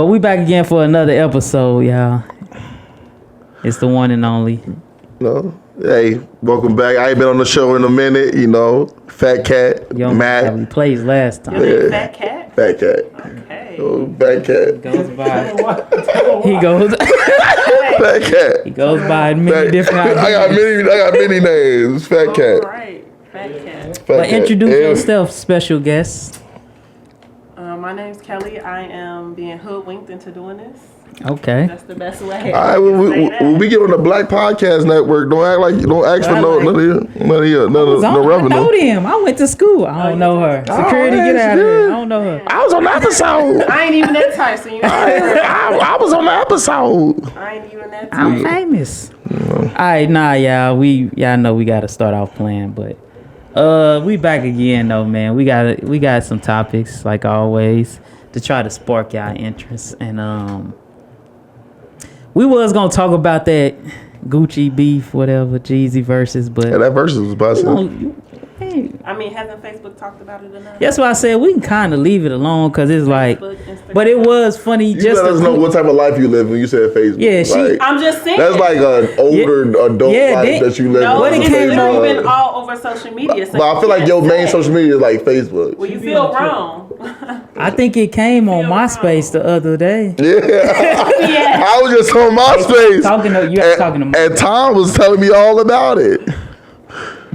But we back again for another episode, y'all. It's the one and only. No. Hey, welcome back. I ain't been on the show in a minute, Fat Cat, Matt. We played last time. Your name Fat Cat? Fat Cat. Okay. Oh, Fat Cat. Goes by. He goes. Fat Cat. He goes by many different. I got many names. Fat Cat. All right. Fat Cat. But introduce yourself, special guest. My name's Kelly. I am being hoodwinked into doing this. Okay. That's the best way. All right, when we get on the Black Podcast Network, don't ask for no revenue. I know them. I went to school. I don't know her. Security, get out of here. I don't know her. I was on the episode. I ain't even that tight, so you know. I was on the episode. I ain't even that tight. I'm famous. All right, y'all know we got to start off playing, but we back again though, man. We got some topics like always to try to spark y'all interest, and we was gonna talk about that Gucci beef, whatever, Jeezy versus, but that versus was busting. I mean, hasn't Facebook talked about it enough? That's why I said we can kind of leave it alone because it's like, Instagram. but it was funny. You let us know what type of life you live when you said Facebook. Yeah, I'm just saying. That's like an older adult life that you live. No, in. it's literally been all over social media. So but I feel like your main social media is like Facebook. Well, you feel wrong. I think it came on MySpace the other day. Yeah. I was just on MySpace. Talking to me. And Tom was telling me all about it.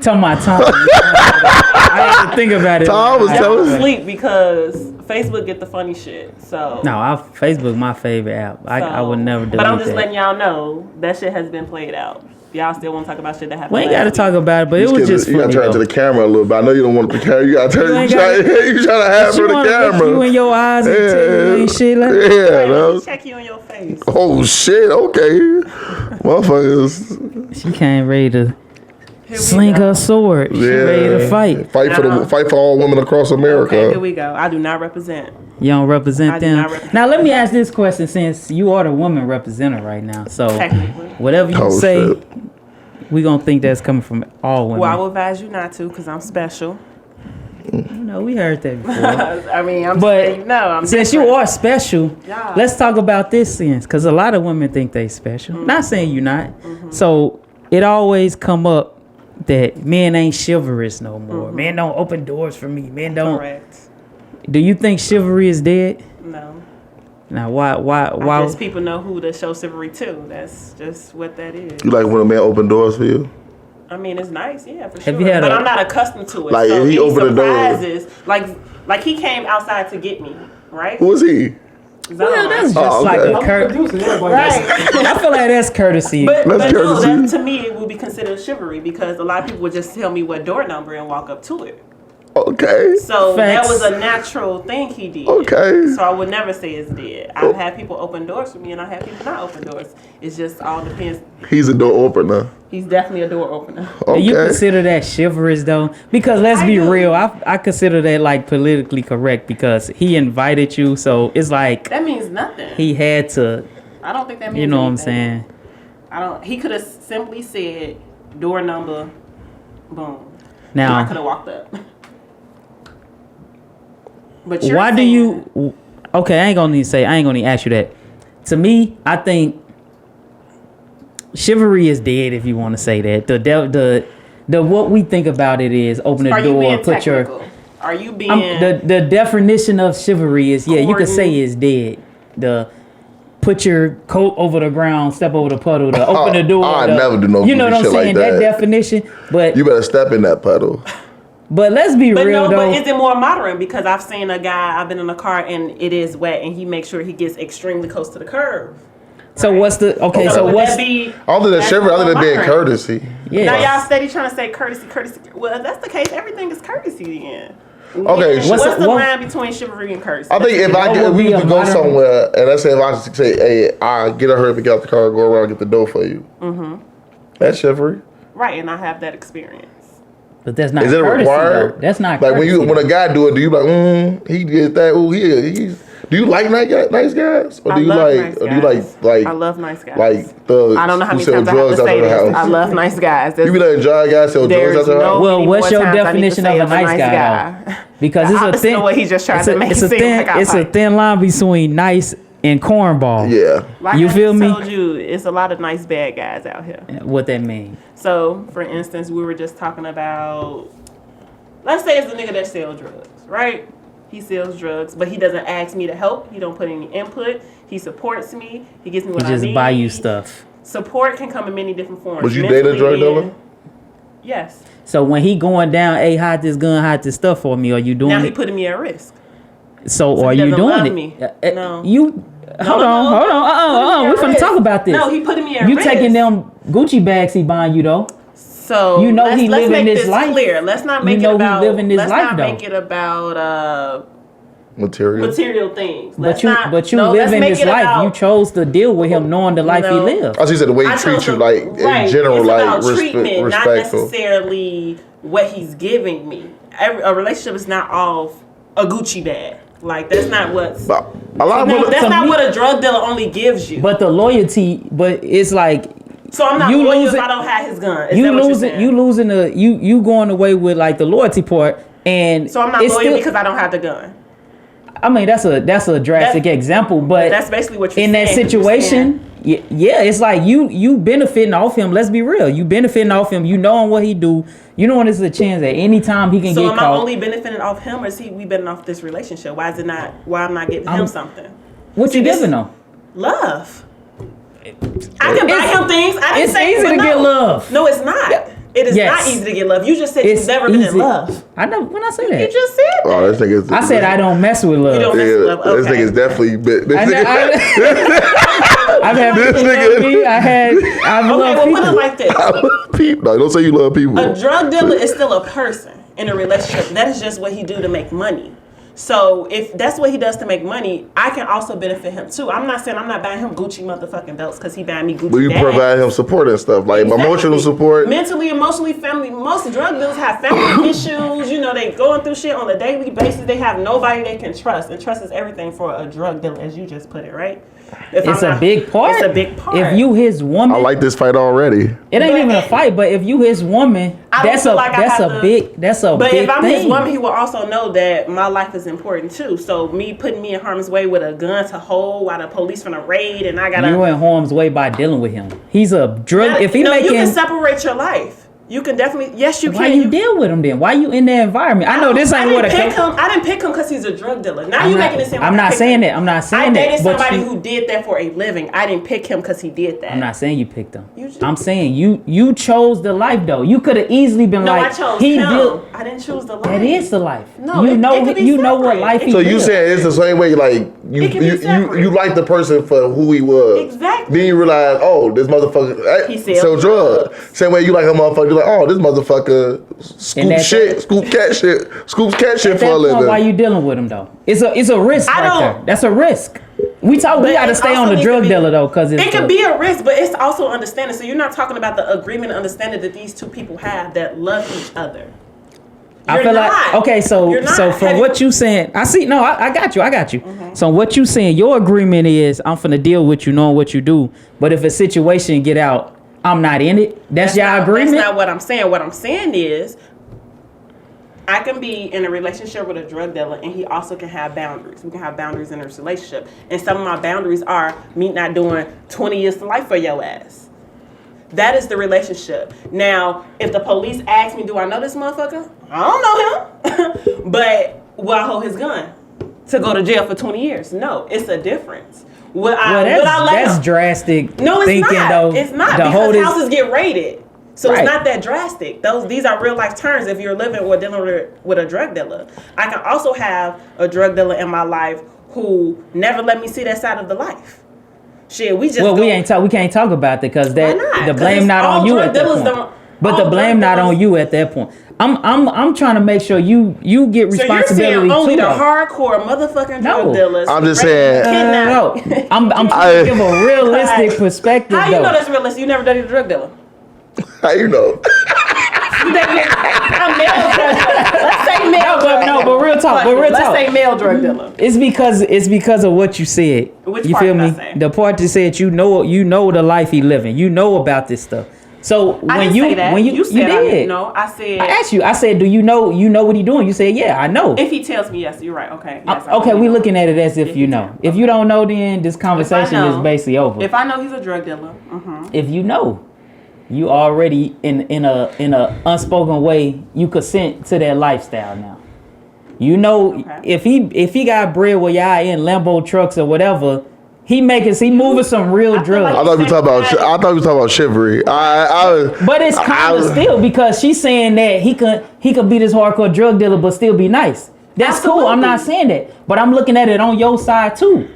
Talking about Tom. I had to think about it. Tom was telling me. Sleep because Facebook get the funny shit. So Facebook my favorite app. I would never do. But I'm just letting y'all know that shit has been played out. Y'all still want to talk about shit that happened? We ain't got to talk about it, but it was just funny. You got to turn to the camera a little bit. I know you don't want the camera. You got to turn. You trying to have for the camera. You in your eyes and tell you ain't shit like that. Check you in your face. Oh shit! Okay, motherfuckers. She came ready to sling her sword. She ready to fight. Fight for all women across America. Okay, here we go. I do not represent. You don't represent them. Represent now let me ask this question, since you are the woman representative right now. So whatever you say, we gonna think that's coming from all women. Well, I will advise you not to, because I'm special. No, we heard that before. I mean, I'm saying, no, I'm since different. you are special, let's talk about this sense, because a lot of women think they special. Mm-hmm. Not saying you're not. Mm-hmm. So it always come up that men ain't chivalrous no more. Mm-hmm. Men don't open doors for me. Men don't. Correct. Do you think chivalry is dead? No. Now, why? I guess people know who to show chivalry to. That's just what that is. You like when a man open doors for you? I mean, it's nice, yeah, for sure. But I'm not accustomed to it. Like, so if he opened the door, like he came outside to get me, right? Who was he? Well, that's just like a courtesy. Right. I feel like that's courtesy. But no, that, to me, it would be considered chivalry because a lot of people would just tell me what door number and walk up to it. Okay. So that was a natural thing he did. Okay. So I would never say it's dead. I've had people open doors for me and I've had people not open doors. It just all depends. He's a door opener. He's definitely a door opener. Okay. You consider that chivalrous though? Because let's be real, I consider that like politically correct because he invited you, so it's like that means nothing. He had to. I don't think that means. You know anything. what I'm saying? I don't. He could have simply said door number, boom. Now I could have walked up. But why do you? Okay, I ain't gonna ask you that. To me, I think chivalry is dead. If you want to say that, the what we think about it is open the door, put technical? Are you being the definition of chivalry is you can say is dead. The put your coat over the ground, step over the puddle, to open the door. I never do no. You know what I'm saying? Like that definition, but you better step in that puddle. But let's be real though. But is it more modern? Because I've seen a guy, I've been in a car and it is wet and he makes sure he gets extremely close to the curb. So what's the so what's that be? I don't think that's chivalry. I think that's being courtesy. Yeah. Now y'all steady trying to say courtesy. Well, if that's the case, everything is courtesy then. Okay, what's the line between chivalry and courtesy? I think if we could go somewhere and let's say if I say, hey, I get a hurry, get out the car, go around, get the dough for you. Mm-hmm. That's chivalry. Right, and I have that experience. But that's not. Is it courtesy, required? Though. That's not like courtesy, when a guy do it. Do you like? He did that. Oh, he's. Do you like nice guys, or do you like? Or do you like? I love nice guys. Like thugs. I don't know how many times I have to say this. I love nice guys. You be letting dry guys sell drugs out the house? Well, what's your definition of a nice guy? Because it's a thin. What he just tried to make it's a thin line between nice and cornball. Yeah. Like You I feel just me? told you, it's a lot of nice bad guys out here. What that mean? So, for instance, we were just talking about, let's say it's a nigga that sells drugs, right? He sells drugs, but he doesn't ask me to help. He don't put any input. He supports me. He gives me what I need. Just buy you stuff. Support can come in many different forms. Was you dating a drug dealer? Yes. So when he going down, hey, hide this gun, hide this stuff for me, are you doing Now he it? putting me at risk. So are he you doesn't doing love it? me. No. You hold on. We finna talk about this. No, he putting me at You risk. taking them Gucci bags he buying you though? So You know let's he make living this this life. clear. Let's not make You know it about. he living this let's life, not though. make it about Material things. But you living this life. You chose to deal with him knowing the life he lived. I just said the way he I treats chose you, to- like right. in general, it's like about treatment, not respectful. necessarily what he's giving me. A relationship is not all a Gucci bag. Like that's not what's. But a lot of No, people, that's not what a drug dealer only gives you. But the loyalty, but it's like So I'm not you loyal losing- if I don't have his gun. Is you that what you're losing saying? you going away with like the loyalty part, and So I'm not it's loyal still- because I don't have the gun. I mean that's a drastic example, but That's basically what you're in saying. that You're situation. Yeah, it's like you benefiting off him. Let's be real. You benefiting off him. You knowing what he do. You knowing there's a chance at any time he can So get am caught. I only benefiting off him, or is we benefiting off this relationship? Why is it not? Why I'm not giving him something? What you this giving is- him? Love. I can buy It's- him things. I didn't it's say easy but to no. get love. No, it's not. It is Yes. not easy to get love. You just said It's you've never been in easy. love. I know when I say that. You just said that. oh, this nigga's. I said I don't mess with love. You don't mess with love. This Okay. nigga's definitely bit. This I know- nigga. I've had This people nigga- love me. I've Okay, loved well, put people. it like this. I love people. No, don't say you love people. A drug dealer is still a person in a relationship. That is just what he do to make money. So if that's what he does to make money, I can also benefit him too. I'm not saying I'm not buying him Gucci motherfucking belts because he buying me Gucci But you bags. provide him support and stuff, like Exactly. emotional support. Mentally, emotionally, family. Most drug dealers have family issues. You know, they going through shit on a daily basis. They have nobody they can trust. And trust is everything for a drug dealer, as you just put it, right? If It's I'm a not- big part. It's a big part. If you his woman, I like this fight already. it ain't But even a it- fight. But if you his woman, I don't that's feel like I that's have a to- big But big if I'm thing. his woman, he will also know that my life is important too. So me putting me in harm's way with a gun to hold while the police finna raid and I gotta. You in harm's way by dealing with him. He's a drug. If he no, making, you can separate your life. You can definitely. Yes, you why can. you deal with him then? Why you in that environment? I know this ain't what a. I didn't pick him because he's a drug dealer. Now I'm you not- making it seem. I'm like I not picked saying him. that. I'm not saying I that. dated But somebody you- who did that for a living. I didn't pick him because he did that. I'm not saying you picked him. You just- I'm saying you chose the life though. You could have easily been No, like I chose he him. did. I didn't choose the life. That is the life. No, you it know could be you know what separate. life he So you lived. saying it's the same way, like you It can be separate. you like the person for who he was. Exactly. Then you realize, oh, this motherfucker He sells sell drugs. drugs. Same way you like a motherfucker, you're like, oh, this motherfucker scoops cat shit At for that a point, living. why you dealing with him though? It's a risk I right don't- there. That's a risk. We But gotta it stay also on the needs to drug be- dealer though, because It could be a risk, but it's also understanding. So you're not talking about the agreement and understanding that these two people have that love each other. I feel like okay, so You're not. from Have what you saying, I see. No, I got you. Mm-hmm. So what you saying, your agreement is I'm finna deal with you, knowing what you do. But if a situation get out, I'm not in it. That's your agreement. That's not what I'm saying. What I'm saying is, I can be in a relationship with a drug dealer, and he also can have boundaries. We can have boundaries in this relationship, and some of my boundaries are me not doing 20 years to life for your ass. That is the relationship. Now, if the police ask me, do I know this motherfucker? I don't know him. But will I hold his gun to go to jail for 20 years? No, it's a difference. Would I let that's him? drastic. No, it's thinking, not. Though, It's not the because whole houses get raided. So Right. it's not that drastic. These are real life terms if you're living or dealing with a drug dealer. I can also have a drug dealer in my life who never let me see that side of the life. Shit, we just we can't talk about that because Why not? the 'Cause blame it's not all on you drug at that dealers point. don't- But all the blame drug not dealers- on you at that point. I'm trying to make sure you get So you're responsibility saying only too. the though. hardcore motherfucking No. drug dealers. I'm just ready to saying- No. kidnap- I'm trying to give a realistic perspective. How you though. know that's realistic? You never dated a drug dealer. How you know? I'm male drug dealer. Let's say male drug dealer. but real talk. But real Let's talk. say male drug dealer. It's because of what you said. Which you part feel did I me? say? The part that said you know the life he living. You know about this stuff. So I when didn't say that. when you said did, I didn't know. I said. I asked you. I said, do you know what he doing? You said, yeah, I know. If he tells me yes, you're right. Okay. Yes, Okay, we looking at it as if you know. If you don't know, then this conversation is basically over. If I know he's a drug dealer, if you know, you already in a unspoken way, you consent to that lifestyle now. You know, if he got bread where y'all in Lambo trucks or whatever, he moving some real drugs. I thought we were talking about chivalry. But it's kind of still because she's saying that he could be this hardcore drug dealer but still be nice. That's cool. I'm not saying that, but I'm looking at it on your side too,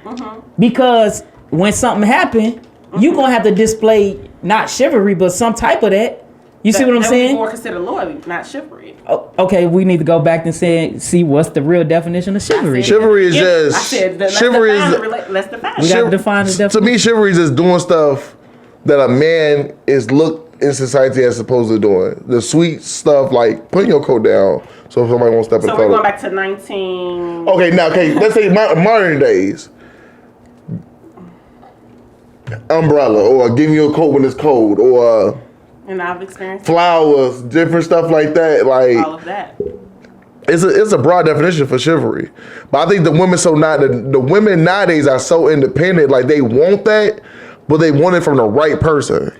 because when something happened, you gonna have to display not chivalry but some type of that. You see what I'm saying? More considered loyalty, not chivalry. Oh, okay, we need to go back and see what's the real definition of chivalry. Chivalry is just chivalry is. Let's define. We got to define the definition. To me, chivalry is just doing stuff that a man is looked in society as supposed to doing. The sweet stuff like putting your coat down so somebody won't step in front of you. So we're going back to 19. Okay, let's say modern days. Umbrella, or giving you a coat when it's cold, or. And I've experienced flowers, different stuff like that. Like all of that. It's a broad definition for chivalry. But I think the women nowadays are so independent, like they want that, but they want it from the right person.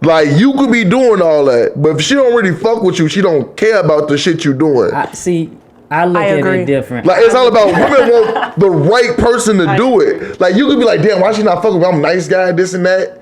Like you could be doing all that, but if she don't really fuck with you, she don't care about the shit you doing. I look at it different. Like it's all about women want the right person to do it. Like you could be like, damn, why she not fucking with me? I'm a nice guy, this and that.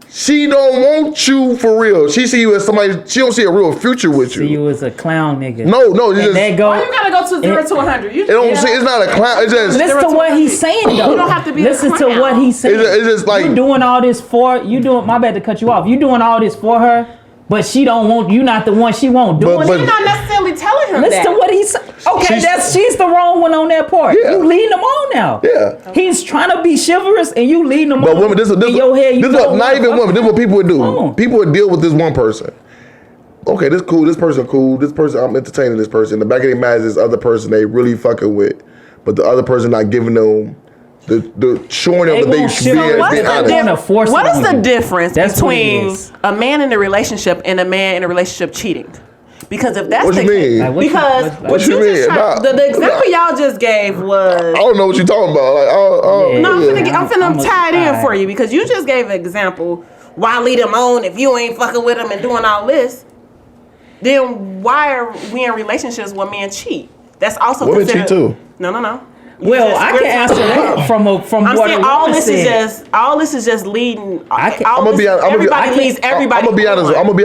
She don't want you for real. She see you as somebody. She don't see a real future with you. See you as a clown nigga. No. Why you gotta go to 0 to 100? It's not a clown. It's just listen to what he's saying though. You don't have to be. Listen to what he's saying. It's just like you doing all this for you doing. My bad to cut you off. You doing all this for her, but she don't want you. Not the one she won't do. But you're not necessarily telling her listen that. to what he's saying. Okay, she's the wrong one on that part. Yeah. You leading them on now. Yeah. He's trying to be chivalrous and you leading them on. But women, this is not even women. This is what people would do. People would deal with this one person. Okay, this cool. This person cool. This person, I'm entertaining this person. In the back of their mind is this other person they really fucking with, but the other person not giving them the showing them that they should be honest. What is the difference between a man in a relationship and a man in a relationship cheating? Because if that's what the you mean? case, because what you mean? The example y'all just gave was I don't know what you're talking about. Like, I'm finna tie it in for you because you just gave an example. Why lead them on if you ain't fucking with them and doing all this? Then why are we in relationships where men cheat? That's also women cheat too. No. Well, I can answer that from what saying all this is just leading. I'm gonna be honest. Everybody leads everybody. I'm gonna be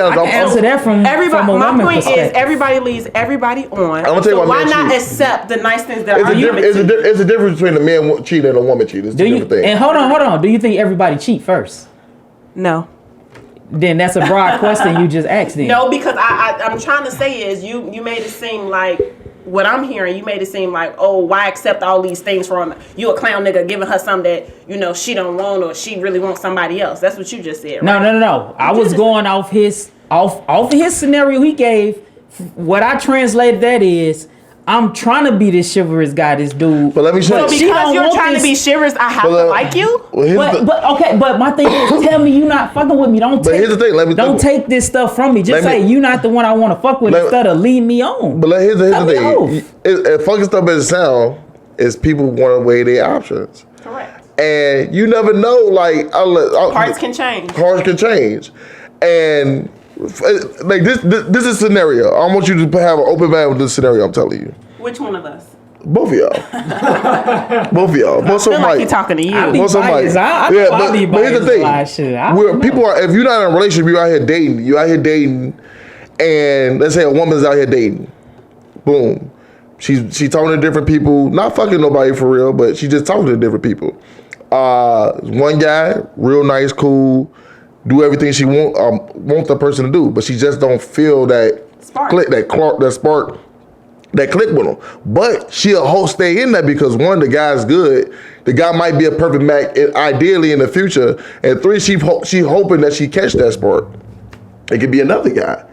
honest. I can answer that from everybody. From a my point is everybody leads everybody on. I'm gonna tell you so why not accept the nice things that are given to you? It's a difference between a man cheating and a woman cheating. It's two different things. And hold on. Do you think everybody cheat first? No. Then that's a broad question you just asked. Then. No, because I'm trying to say is you made it seem like. What I'm hearing, you made it seem like, oh, why accept all these things from you, a clown nigga, giving her something that she don't want or she really wants somebody else. That's what you just said. Right? No. I was going off his scenario he gave. What I translated that is, I'm trying to be this chivalrous guy, this dude. But let me show you. So because you're trying to be chivalrous, I have to like you. But my thing is, tell me you not fucking with me. Here's the thing. Don't take this stuff from me. Just say you not the one I want to fuck with instead of lead me on. But here's the thing. Fucking stuff as it sound is people want to weigh their options. Correct. And you never know. Like hearts can change. Hearts can change, and. Like this is a scenario. I want you to have an open mind with this scenario. I'm telling you. Which one of us? Both of y'all. Both of y'all. I feel like he's talking to you. But here's the thing. People are. If you're not in a relationship, you're out here dating. And let's say a woman's out here dating. Boom. She talking to different people. Not fucking nobody for real, but she just talking to different people. One guy, real nice, cool. Do everything she want the person to do, but she just don't feel that click, that spark, that click with him. But she'll stay in that because one, the guy's good. The guy might be a perfect match, ideally in the future. And three, she hoping that she catch that spark. It could be another guy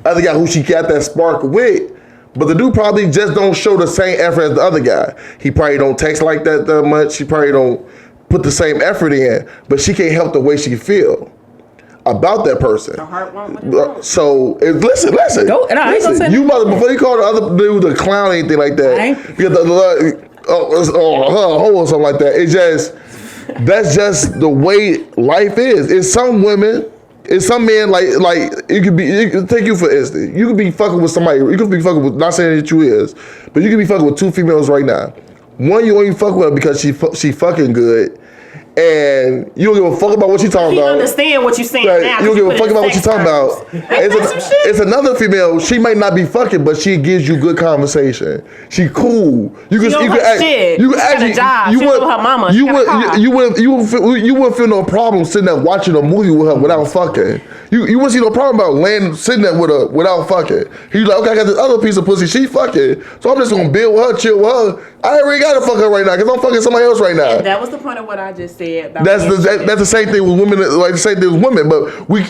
who she got that spark with. But the dude probably just don't show the same effort as the other guy. He probably don't text like that much. She probably don't put the same effort in. But she can't help the way she feel. about that person. Her heart won't. Listen. Listen. Go. No, I ain't gonna say you mother before you call the other dude a clown or anything like that. Because or something like that. It's just that's just the way life is. It's some women. It's some men like it could take you for instance. You could be fucking with somebody. You could be fucking with, not saying that you is, but you could be fucking with two females right now. One you only fuck with her because she fucking good, and you don't give a fuck about what she talking about. You understand what you saying now. You don't give a fuck about what she talking about. It's another female. She might not be fucking, but she gives you good conversation. She cool. You wouldn't feel no problem sitting there watching a movie with her without fucking. You wouldn't see no problem about sitting there with her without fucking. He's like, okay, I got this other piece of pussy. She fucking, so I'm just gonna build with her, chill with her. I ain't really gotta fuck her right now because I'm fucking somebody else right now. And that was the point of what I just said. About that's the same thing with women. Like the same thing with women, but we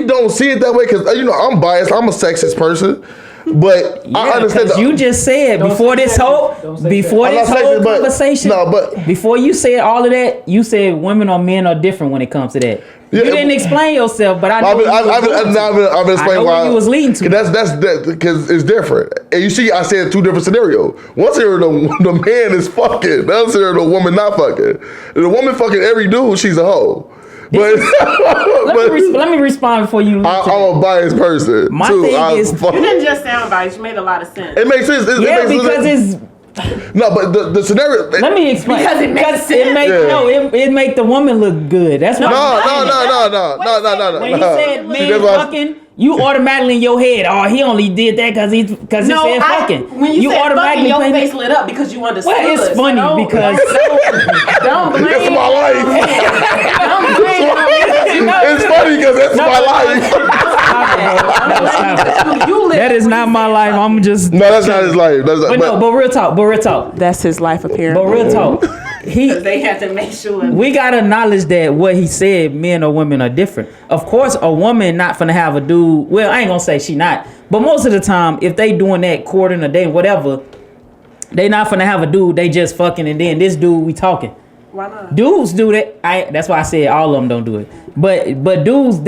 don't see it that way because I'm biased. I'm a sexist person. But I understand. You just said before this whole conversation. No, but before you said all of that, you said women or men are different when it comes to that. You didn't explain yourself, but I know I've been explaining why you was leading to. That's because it's different. And you see, I said two different scenarios. One scenario, the man is fucking. The other scenario, the woman not fucking. The woman fucking every dude, she's a hoe. But let me respond before you. I'm a biased person. My thing is, you didn't just sound biased. You made a lot of sense. It makes sense. No, but the scenario. Let me explain. Because it makes sense. It make the woman look good. That's why. No. When he said man fucking, you automatically in your head, he only did that because he said fucking. When you said automatically fucking, your face lit up because you understood. Well, it's funny because don't blame. That's my life. Don't blame. It's funny because that's my life. That is not my life. I'm just. No, that's not his life. But real talk. That's his life, apparently. But real talk. They have to make sure. We gotta acknowledge that what he said, men or women are different. Of course, a woman not finna have a dude. Well, I ain't gonna say she not, but most of the time, if they doing that courting or dating, whatever, they not finna have a dude. They just fucking, and then this dude we talking. Why not? Dudes do that. That's why I said all of them don't do it. But dudes,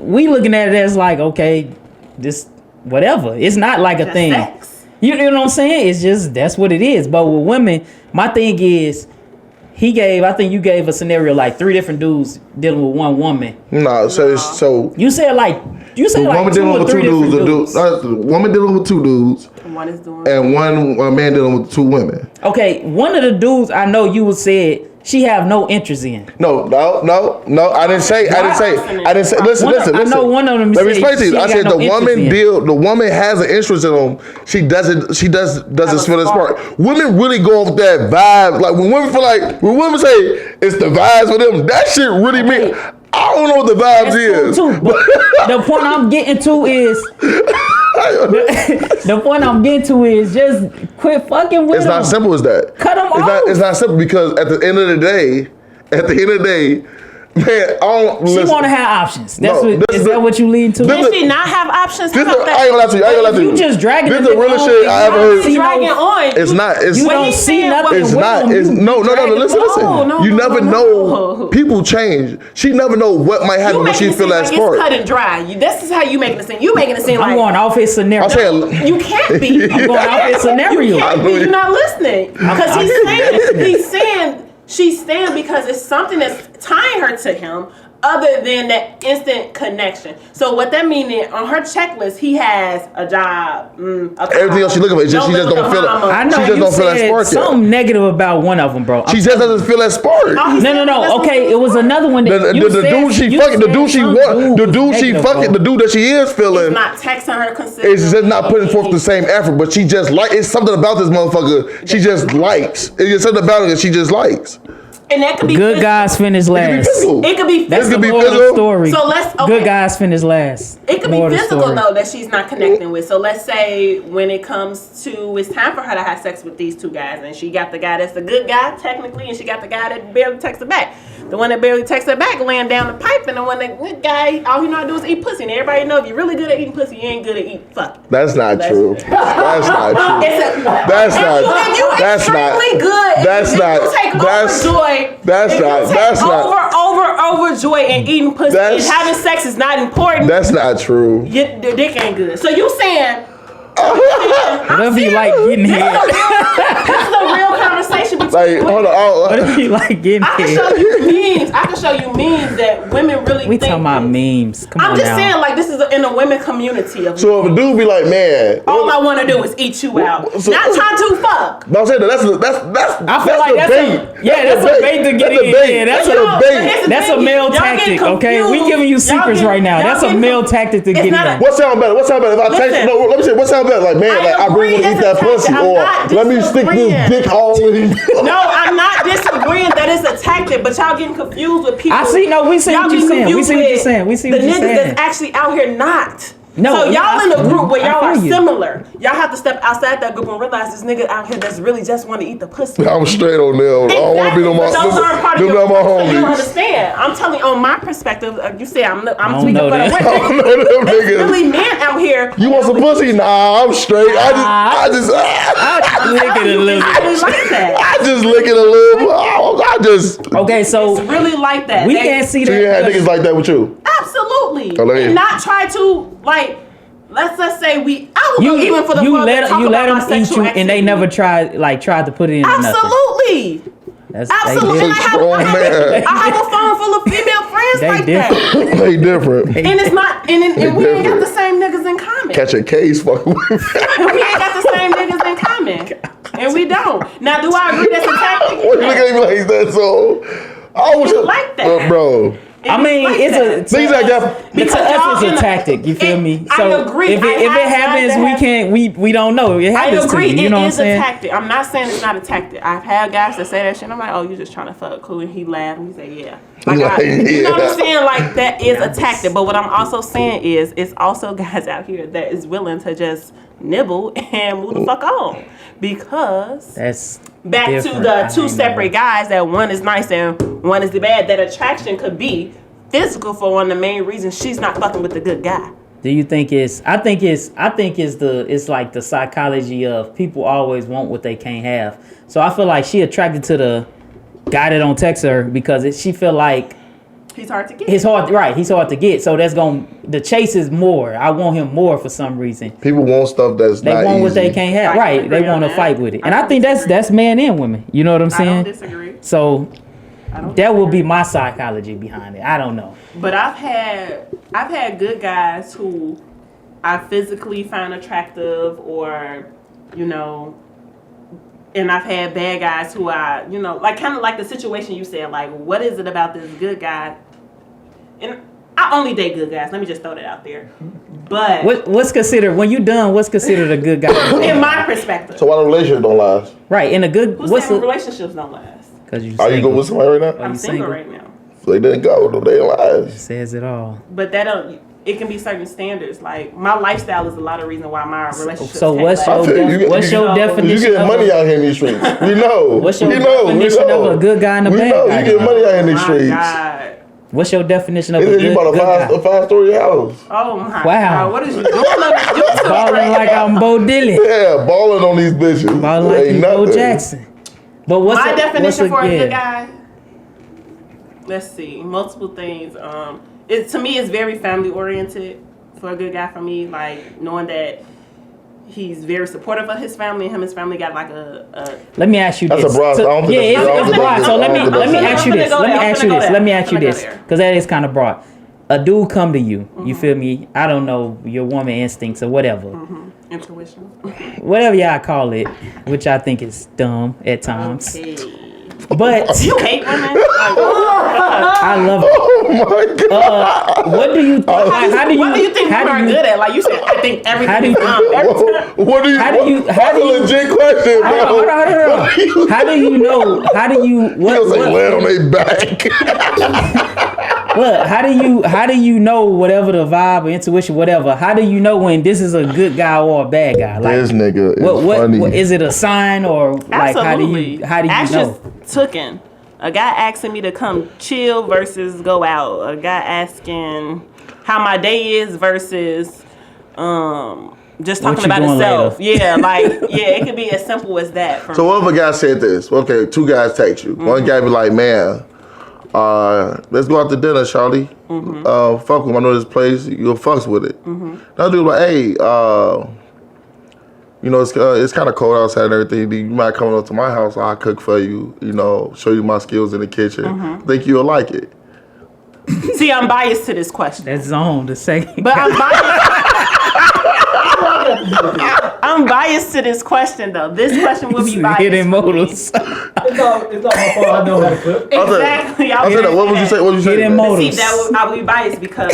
we looking at it as like, okay, this whatever. It's not like a thing. Sex. You know what I'm saying? It's just that's what it is. But with women, my thing is. I think you gave a scenario like 3 different dudes dealing with one woman. No, so you said like woman 2 dealing or with 3 two different dudes. The woman dealing with 2 dudes. One is doing. And one man dealing with 2 women. Okay, one of the dudes I know you would said she have no interest in. No. I didn't say. Listen. I know one of them. Let me explain to you. I said the woman has an interest in them. She doesn't feel that spark. Women really go off that vibe. Like when women say it's the vibes for them, that shit really mean. I don't know what the vibes is. Too, but the point I'm getting to is. The point I'm getting to is just quit fucking with them. It's not simple as that. Cut them off. It's not simple because at the end of the day, man, she want to have options. Is that what you lead to? Does she not have options? I ain't gonna lie to you. You just dragging. This is the realest shit I ever heard. Dragging on. It's not. You don't see nothing. It's not. No. Listen. You never know. People change. She never know what might happen when she feel that spark. It's cut and dry. This is how you making it seem. You making it seem like I'm going off his scenario. You can't be. I'm going off his scenario. You can't be. You're not listening because he's saying she's staying because it's something that's tying her to him. Other than that instant connection. So what that means is on her checklist, he has a job. Everything else she looking for, she just don't feel it. I know she just don't feel that spark something yet. Negative about one of them, bro. She just doesn't feel that spark. No. Okay, it was another one that the dude that she is feeling. It's not texting her consistently. It's just not putting forth the same effort, but she just it's something about this motherfucker she just likes. It's something about it that she just likes. And that could be good guys finish last. It could be physical. That's the moral of the story. So let's good guys finish last. It could be physical though that she's not connecting with. So let's say when it comes to it's time for her to have sex with these 2 guys, and she got the guy that's the good guy technically, and she got the guy that barely texts her back. The one that barely texts her back laying down the pipe, and the one that good guy all he know how to do is eat pussy. And everybody know if you're really good at eating pussy, you ain't good at eating fuck. That's not true. That's not true. That's not. Good. That's not. That's not. overjoyed and eating pussy and having sex is not important. That's not true. Your dick ain't good. So you saying? Whatever you like getting here. This is a real conversation between Like, hold on. Whatever you like getting I can here. show you memes. I can show you memes that women really We think. talking about memes. Come I'm on just now. saying, like, this is in the women community. Of So if a dude be like, man, all I want to do is eat you out, So- not try to fuck. but I'm saying that's I feel like that's a bait to get in. Yeah, that's a bait. That's a male tactic, okay? We giving you secrets right now. That's a male tactic to get in. What sound better? What sound better? If I text, no, let me say, what sound better? Like, man, like, I really want to eat that pussy, or let me stick this dick all in. No, I'm not disagreeing that it's a tactic, but y'all getting confused with people. I see. No, we see what you're saying. We see what you're saying. We see the what you're niggas saying. that's actually out here not. No, so y'all in a group where y'all are you. similar. Y'all have to step outside that group and realize this nigga out here that's really just want to eat the pussy. I'm straight on them. I don't want to be no more. Those aren't part of Them your not my so you don't homies. understand. I'm telling you, on my perspective, you say I'm speaking know for the that. women. I don't know them It's niggas. really men out here. You want some pussy? Nah, I'm straight. I just Lick it a little It's really like that. I just lick it a little. I just. Okay, so It's really like that. we can't see So you had that. niggas like that with you? Absolutely. Oh, let me- And not try to like. Let's just say I would go even for the you fuck let talk you let about them my eat sexual you, and they activity. never tried to put it in nothing. Absolutely. That's Absolutely. They And different. Strong man. I have a phone full of female friends They like different. that. They different. And it's not, and we ain't got different. the same niggas in common. Catch a case, fucking with me. And we ain't got the same niggas in common. And we don't. Now, do I agree that's a tactic? Why you looking at me like that? So I was like that. bro. I mean, like it's that. Things like that. To us, it's a tactic. You feel me? I So agree. if it happens, we don't know. It I happens agree. to you. You know what I'm It is a saying? tactic. I'm not saying it's not a tactic. I've had guys that say that shit. And I'm like, oh, you just trying to fuck, cool. And he laughed and he said, yeah. Like, you know what I'm saying? Like, that is a tactic. But what I'm also saying is, it's also guys out here that is willing to just nibble and move the fuck on. Because That's back different. to the I two ain't separate guys, that one is nice and one is the bad. That attraction could be physical for one of the main reasons she's not fucking with the good guy. Do you think it's? I think it's like the psychology of people always want what they can't have. So I feel like she attracted to the guy that don't text her because she feel like He's hard to get. he's hard to get. So the chase is more. I want him more for some reason. People want stuff that's They not want easy. what they can't have. I can Right. They agree on want to that. fight with it. I And I don't think disagree. that's men and women. You know what I'm I saying? don't disagree. So I don't that would disagree. be my psychology behind it. I don't know. But I've had good guys who I physically find attractive, or and I've had bad guys who I like, kind of like the situation you said, like, what is it about this good guy? And I only date good guys. Let me just throw that out there. But What's considered when you done? What's considered a good guy? in my perspective, So why the relationship don't last? Right. In a good. who's What's saying the? relationships don't last? Because you. Are you good with somebody right now? I'm you single single? right now. So they didn't go. No, they didn't last. Says it all. But that don't. It can be certain standards. Like, my lifestyle is a lot of reason why my relationship. So what's your I feel you. what's your You definition? get of money a, out here in these streets. We know. What's your we know. definition of a good guy and a we bad know. guy? You get money out here in these My streets. God. What's your definition of a You good bought guy? a 5-story house. Oh my Wow. God. What is you doing on YouTube? Balling like I'm Bo Diddley. Yeah, balling on these bitches. Balling like Ain't you Bo nothing. Jackson. But what's My definition for a yeah. good guy. Let's see, multiple things. To me, it's very family oriented for a good guy. For me, like, knowing that he's very supportive of his family, and his family got like a. Let me ask you That's this. a broad. I don't think Yeah, that's it's broad. So let me that's- ask you this. Let me ask you this. there. Because that is kind of broad. A dude come to you. Mm-hmm. You feel me? I don't know your woman instincts or whatever. Intuition. Whatever y'all call it, which I think is dumb at times. Okay. But You hate women? I love it. Oh my god. What do you think? How do you? What do you think how women are do you, good at? Like you said, I think How do everything you- is dumb. What do you? How do you- That's how do a you- legit question, bro. Hold on. How do you know? How do you? He was like laying on their back. Look, how do you know whatever the vibe or intuition, whatever? How do you know when this is a good guy or a bad guy? Like, This nigga is funny. what is it a sign or like Absolutely. how do you know? Tooken. A guy asking me to come chill versus go out. A guy asking how my day is versus just What talking you about doing himself. later? Yeah, like it could be as simple as that. For So me. what if a guy said this? Okay, two guys text you. One guy be like, man, let's go out to dinner, Charlie. Fuck with him. I know this place. You'll fucks with it. That dude like, hey, you know, it's kind of cold outside and everything. You might come up to my house. I'll cook for you. You know, show you my skills in the kitchen. I think you'll like it. See, I'm biased to this question. That's zone the second. But I'm biased. I'm biased to this question though. This question will be biased. Hidden motives. It's not my fault. I know how to cook. Exactly. I said that. What would you say? What would you say? Hidden motives. See, I would be biased because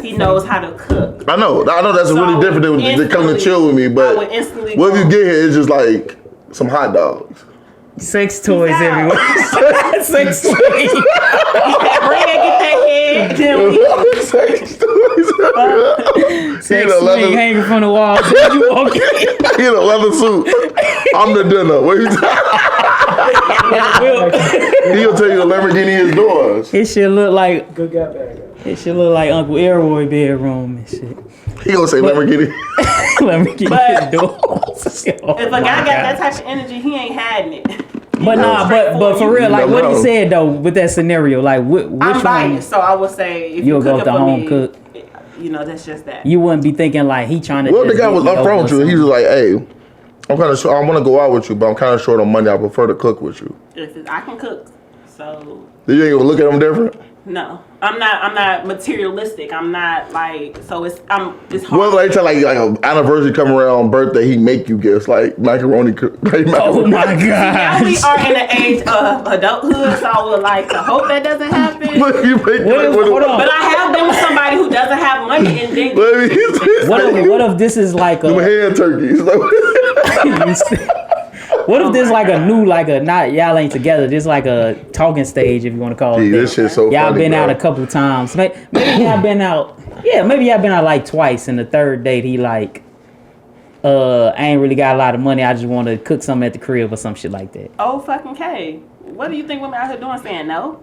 he knows how to cook. I know that's really different than coming to chill with me. But I would instantly what if you get here? It's just like some hot dogs. Sex toys everywhere. Sex toys. Bring it, get that head. Then we Sex toys. Sex swing hanging from the wall. So you walk in. He in a leather suit. I'm the dinner. What you He'll tell you the Lamborghini is doors. It should look like Good guy, bad guy. it should look like Uncle Elroy bedroom and shit. He gonna say Lamborghini. Lamborghini doors. if a guy got that type of energy, he ain't had it. But but for real, like what he said though, with that scenario, like which I'm biased, so I would say if you'll you go cook with the it for home me, cook. you know, that's just that. You wouldn't be thinking like he trying to. Well, the guy was upfront with you. He was like, "Hey, I'm kind of short. I want to go out with you, but I'm kind of short on money. I prefer to cook with you." I can cook, so You ain't gonna look at him different. no, I'm not materialistic. I'm not like it's hard. Well, like tell like an anniversary come around, birthday, he make you gifts like macaroni. Oh my god! Now we are in the age of adulthood, so I would like to hope that doesn't happen. Hold on. But I have been with somebody who doesn't have money and then. What if this is like a hand turkeys? What if this like a new not y'all ain't together? This like a talking stage if you want to call it. This shit's so y'all funny, been bro. out a couple times. Maybe y'all been out. Yeah, maybe y'all been out like twice. And the third date he like, I ain't really got a lot of money. I just want to cook something at the crib or some shit like that. Oh fucking K! What do you think women out here doing? Saying no?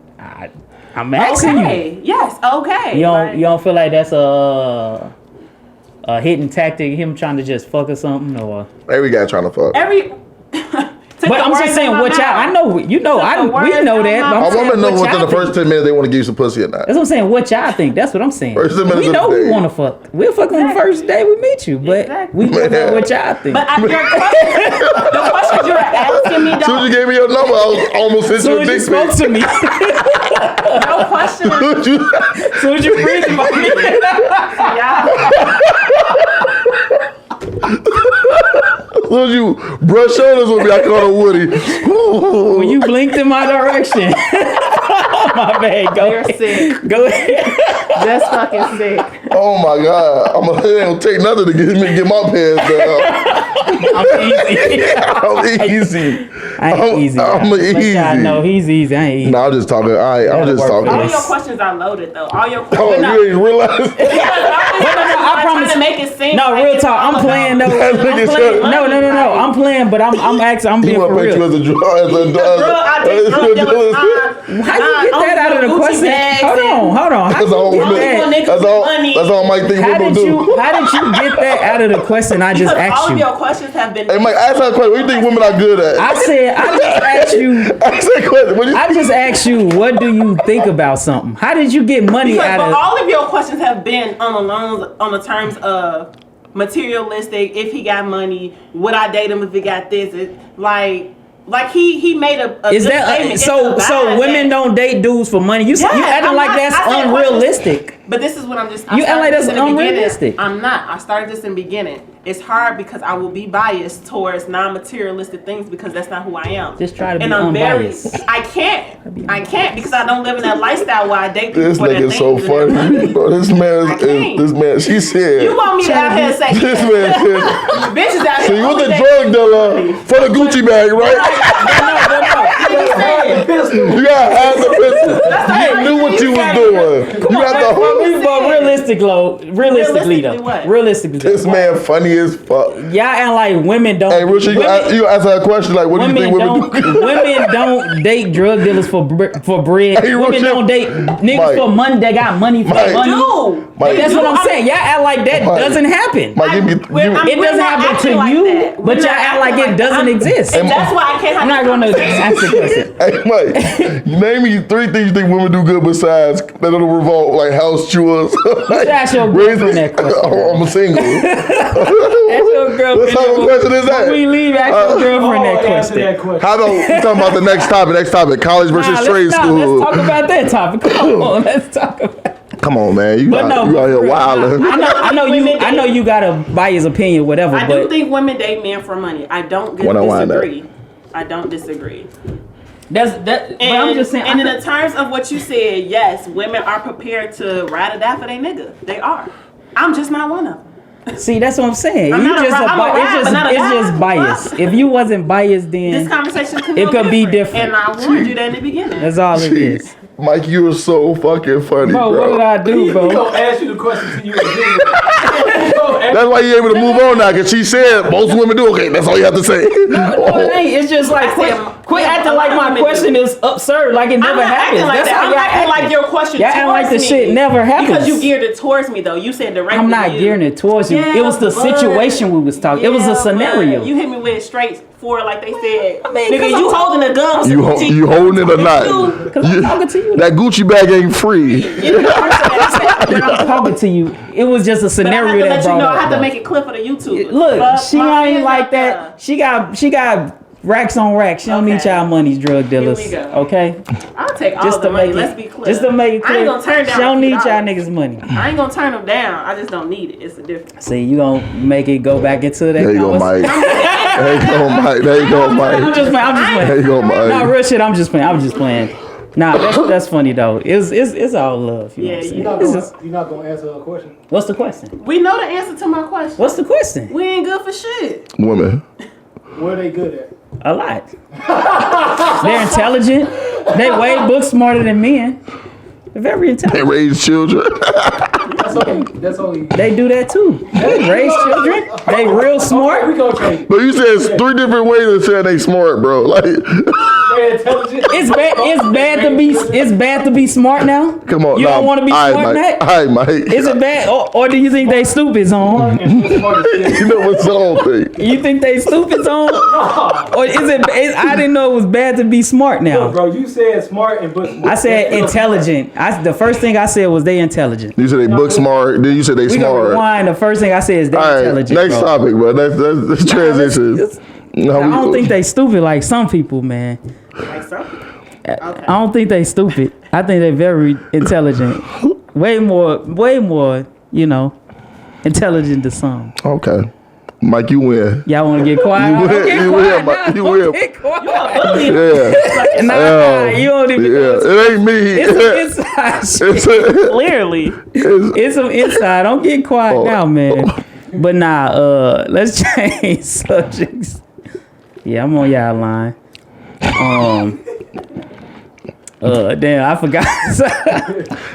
I'm asking you. Yes. Okay. You don't feel like that's a hidden tactic? Him trying to just fuck or something or? Every guy trying to fuck. But I'm just saying what y'all. I know we know that. I want to know within the first 10 minutes they want to give you some pussy or not. That's what I'm saying. What y'all think? That's what I'm saying. First 10 minutes we know we want to fuck. We'll fuck on the first day we meet you, but we don't know what y'all think. But the questions you're asking me, as soon as you gave me your number, I was almost sent you a dick pic. Spoke to me. no question. As soon as you breathed about me. As soon as you brush shoulders with me, I call her Woody. When you blinked in my direction. My bad. You're sick. Go ahead. Just fucking sick. Oh my God. It ain't gonna take nothing to get my pants down. I'm easy. I ain't easy. I'm easy. No, he's easy. I ain't easy. No, I'm just talking. I'm just talking. All your questions are loaded though. All your questions. Oh, you ain't realize? I promise to make it seem. No, like real talk. I'm playing though. No. I'm playing, but I'm actually I'm being for real. You as a How you get that out of the question? Hold on. That's all Mike think we're gonna do. How did you get that out of the question I just asked you? All of your questions have been. Hey Mike, ask that question. What do you think women are good at? I just asked you. Ask that question. I just asked you, what do you think about something? How did you get money out of? All of your questions have been on the terms of materialistic. If he got money, would I date him if he got this? Like he made a is that so women don't date dudes for money? You acting like that's unrealistic. But this is what I'm just. You act like that's unrealistic. I'm not. I started this in the beginning. It's hard because I will be biased towards non-materialistic things because that's not who I am. Just try to be unbiased. I can't because I don't live in that lifestyle where I date people. This nigga's so funny. Bro, this man. She said. You want me to out here say this man said. Bitches out here. So you was the drug dealer for the Gucci bag, right? You gotta have the pistol. You knew what you was doing. You got the whole. Realistically though. Realistically. This man funny as fuck. Y'all act like women don't. Hey, Richard, you ask her a question like, what do you think women do? Women don't date drug dealers for bread. Hey, women don't date niggas for money that got money for money. That's what I'm saying. Y'all act like that doesn't happen. Mike, it doesn't happen to you, but y'all act like it doesn't exist. And that's why I can't. I'm not going to ask the question. Hey, Mike, name me 3 things you think women do good besides that don't revolve like house chores. Like, ask your girlfriend that question. I'm a single. Ask your girlfriend. What type of question is that? When we leave, ask your girlfriend that question. How about we talking about the next topic? Next topic, college versus trade school. Let's talk about that topic. Come on, let's talk about it. Come on, man. You out here wilding. I know you got a biased opinion, whatever. I do think women date men for money. I don't disagree. I don't disagree. I'm just saying. And in the terms of what you said, yes, women are prepared to ride or die for their nigga. They are. I'm just not one of them. See, that's what I'm saying. It's just bias. If you wasn't biased, then this conversation could be different. And I warned you that in the beginning. That's all it is. Mike, you are so fucking funny, bro. What did I do, bro? He gonna ask you the question till you agree. That's why you're able to move on now, because she said most women do. Okay, that's all you have to say. No, it ain't. It's just like quit acting like my question is absurd, like it never happens. Like That's how I'm y'all acting like your question. Y'all act like the shit never happens. Because you geared it towards me, though. You said directly. I'm not gearing it towards you. It was the situation we was talking. It was a scenario. You hit me with it straight forward, like they said. Nigga, you holding a gun. You holding it or not? Because I'm talking to you. That Gucci bag ain't free. I'm talking to you. It was just a scenario that brought up. I have to make it clear for the YouTube. Look, she ain't like that. She got racks on racks. She don't need y'all money, drug dealers. Here we go. Okay? I'll take all the money. Let's be clear. Just to make it clear. I ain't gonna turn down. She don't need y'all niggas money. I ain't gonna turn them down. I just don't need it. It's a difference. See, you gonna make it go back into that. There you go, Mike. There you go, Mike. There you go, Mike. I'm just playing. There you go, Mike. No, real shit. I'm just playing. Nah, that's funny though. It's all love. You know what I'm saying? You're not gonna answer a question. What's the question? We know the answer to my question. What's the question? We ain't good for shit. Women. What are they good at? A lot. They're intelligent. They way book smarter than men. They're very intelligent. They raise children. That's only. They do that too. They raise children. They real smart. We gonna change. But you said it's 3 different ways of saying they smart, bro. Like, They're intelligent. It's bad to be smart now. come on, You don't want to be smart, Mike. Mac? All right, Mike. Is it bad, or do you think they stupid, Zone? You know what's the whole thing? You think they stupid, Zone? Or is it? I didn't know it was bad to be smart now. Look, bro, you said smart and book smart. I said intelligent. The first thing I said was they intelligent. You said they book smart. Then you said they We gonna smart. rewind. The first thing I said is they All right, intelligent. next bro. topic, bro. That's transition. I don't think they stupid like some people, man. Like something. I don't think they stupid. I think they very intelligent. Way more, intelligent than some. Okay. Mike, you win. Y'all want to get quiet? You win, Mike. You win. Get quiet. Yeah. Nah, you don't even know. It ain't me. It's some inside shit. Clearly. It's some inside. Don't get quiet now, man. But nah, let's change subjects. Yeah, I'm on y'all line. Damn, I forgot.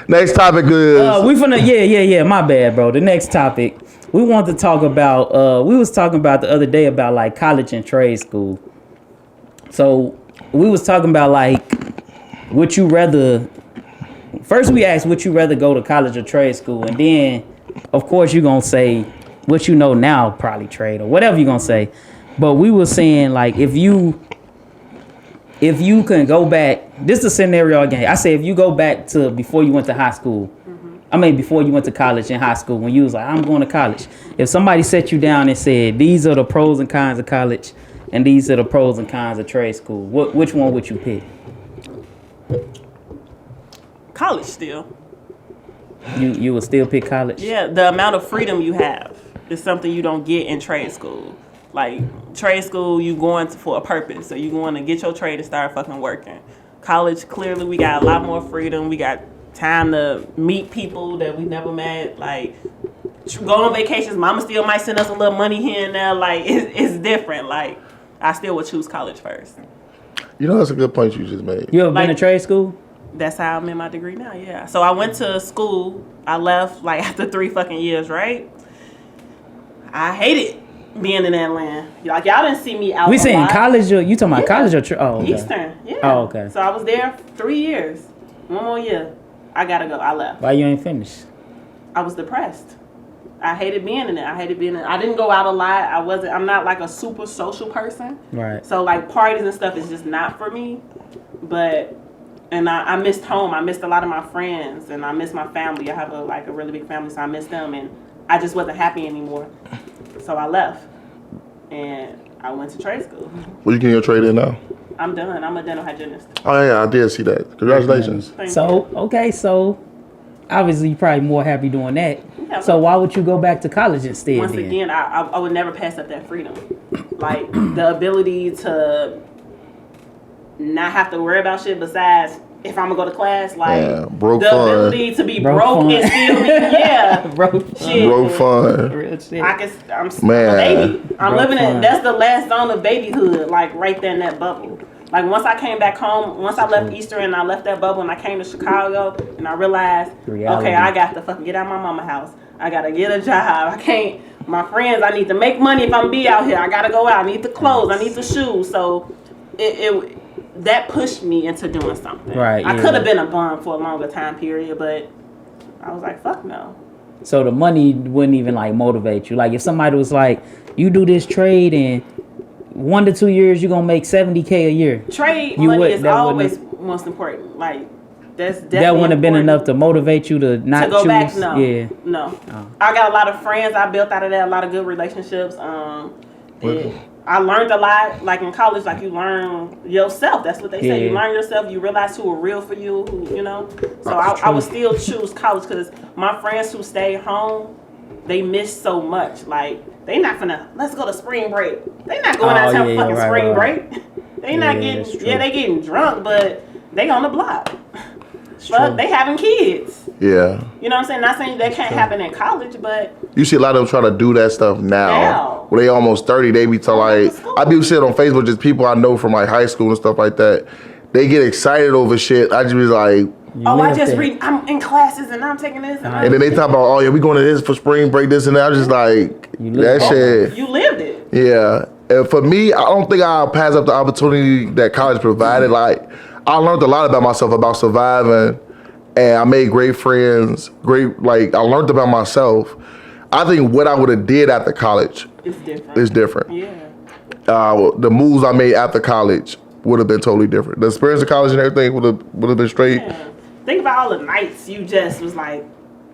Next topic is We finna my bad, bro. The next topic we want to talk about. We was talking about the other day about like college and trade school. So we was talking about like, would you rather? First, we asked, would you rather go to college or trade school, and then, of course, you gonna say what you know now, probably trade or whatever you gonna say. But we were saying like, if you can go back, this is a scenario again. I say if you go back to before you went to high school, I mean before you went to college and high school, when you was like, I'm going to college. If somebody set you down and said, these are the pros and cons of college, and these are the pros and cons of trade school, which one would you pick? College still. You would still pick college? Yeah, the amount of freedom you have is something you don't get in trade school. Like, trade school, you going for a purpose. So you going to get your trade and start fucking working. College, clearly, we got a lot more freedom. We got time to meet people that we never met. Like, go on vacations. Mama still might send us a little money here and there. Like, it's different. Like, I still would choose college first. You know, that's a good point you just made. You ever been to trade school? That's how I'm in my degree now, yeah. So I went to school. I left, like, after 3 fucking years, right? I hated being in that land. Like, y'all didn't see me out. We saying college or you talking about college or okay. Eastern, yeah. Oh, okay. So I was there 3 years. 1 more year. I gotta go. I left. Why you ain't finished? I was depressed. I hated being in it. I didn't go out a lot. I'm not like a super social person. Right. So like parties and stuff is just not for me. But, and I missed home. I missed a lot of my friends and I missed my family. I have a really big family, so I missed them and I just wasn't happy anymore. So I left and I went to trade school. What you getting your trade in now? I'm done. I'm a dental hygienist. Oh yeah, I did see that. Congratulations. So obviously you're probably more happy doing that. Yeah, so why would you go back to college instead? Once again, I would never pass up that freedom. Like the ability to not have to worry about shit besides if I'm gonna go to class, like broke the fun. ability to be broke and still be broke fun. Real shit. I'm a baby. I'm living in that's the last zone of babyhood, like right there in that bubble. Like once I came back home, once I left Easter and I left that bubble and I came to Chicago and I realized, okay, I got to fucking get out of my mama's house. I gotta get a job. I can't. My friends, I need to make money if I'm be out here. I gotta go out. I need the clothes. I need the shoes. So that pushed me into doing something. Right. I could have been a bum for a longer time period, but I was like, fuck no. So the money wouldn't even like motivate you. Like if somebody was like, you do this trade and 1 to 2 years you're gonna make $70K a year. Trade money is always most important. Like that's definitely that wouldn't have been important. enough to motivate you to not go choose. back. No, yeah, no. Oh. I got a lot of friends I built out of that. A lot of good relationships. I learned a lot. Like in college, like you learn yourself. That's what they say. You learn yourself. You realize who are real for you. Who, you know. So I would still choose college because my friends who stayed home, they miss so much. Like they not finna. Let's go to spring break. They not going out to fucking spring break. They not getting. Yeah, they getting drunk, but they on the block. But they having kids. Yeah. You know what I'm saying? Not saying that can't happen in college, but you see a lot of them trying to do that stuff now. When they almost 30, they be like, I be seeing on Facebook just people I know from like high school and stuff like that. They get excited over shit. I just be like, I just read. I'm in classes and I'm taking this and then they talk about, oh yeah, we going to this for spring break, this and that. I'm just like, that shit. You lived it. Yeah. And for me, I don't think I'll pass up the opportunity that college provided. Like, I learned a lot about myself, about surviving, and I made great friends. I learned about myself. I think what I would have did after college is different. Yeah. The moves I made after college would have been totally different. The experience of college and everything would have been straight. Yeah. Think about all the nights you just was like,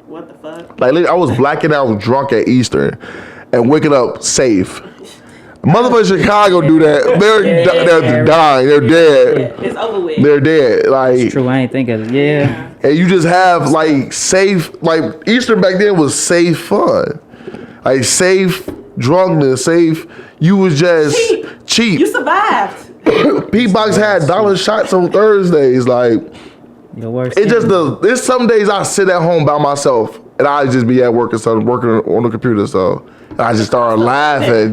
what the fuck? Like I was blacking out drunk at Easter and waking up safe. Motherfuckers in Chicago do that. They're dying. They're dead. It's over with. They're dead. Like it's true. I ain't think of it. Yeah. And you just have like safe. Like Easter back then was safe fun. Like safe drunkenness. Safe. You was just cheap. You survived. P-Box had dollar shots on Thursdays. Like there's some days I sit at home by myself and I just be at work and start working on the computer. So I just started laughing.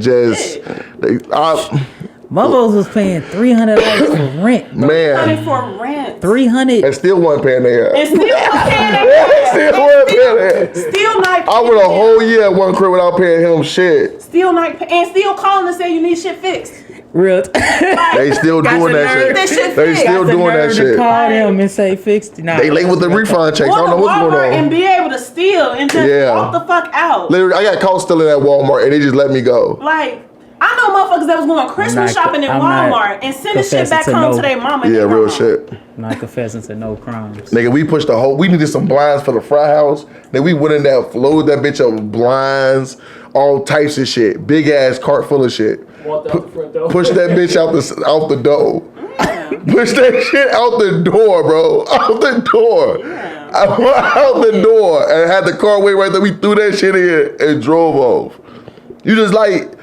Motherfuckers was paying $300 for rent. Bro. Man, for rent. $300 and still wasn't paying their. And still wasn't paying their. Still not. I went a whole year at one crib without paying him shit. Still not, and still calling to say you need shit fixed. Real. They still doing that shit. They still doing that shit. Call them and say fixed. Nah, they late with the refund checks. I don't know what's going on. And be able to steal and just walk the fuck out. Literally, I got caught stealing at Walmart and they just let me go. Like, I know motherfuckers that was going Christmas shopping at Walmart and sending shit back home to their mama. Yeah, real shit. Not confessing to no crimes. Nigga, we pushed we needed some blinds for the fry house. Then we went in there, loaded that bitch up with blinds, all types of shit. Big ass cart full of shit. Walked out the front door. Push that bitch out the door. Push that shit out the door, bro. Out the door. Yeah. Out the door. And had the car wait right there. We threw that shit in and drove off. You just like,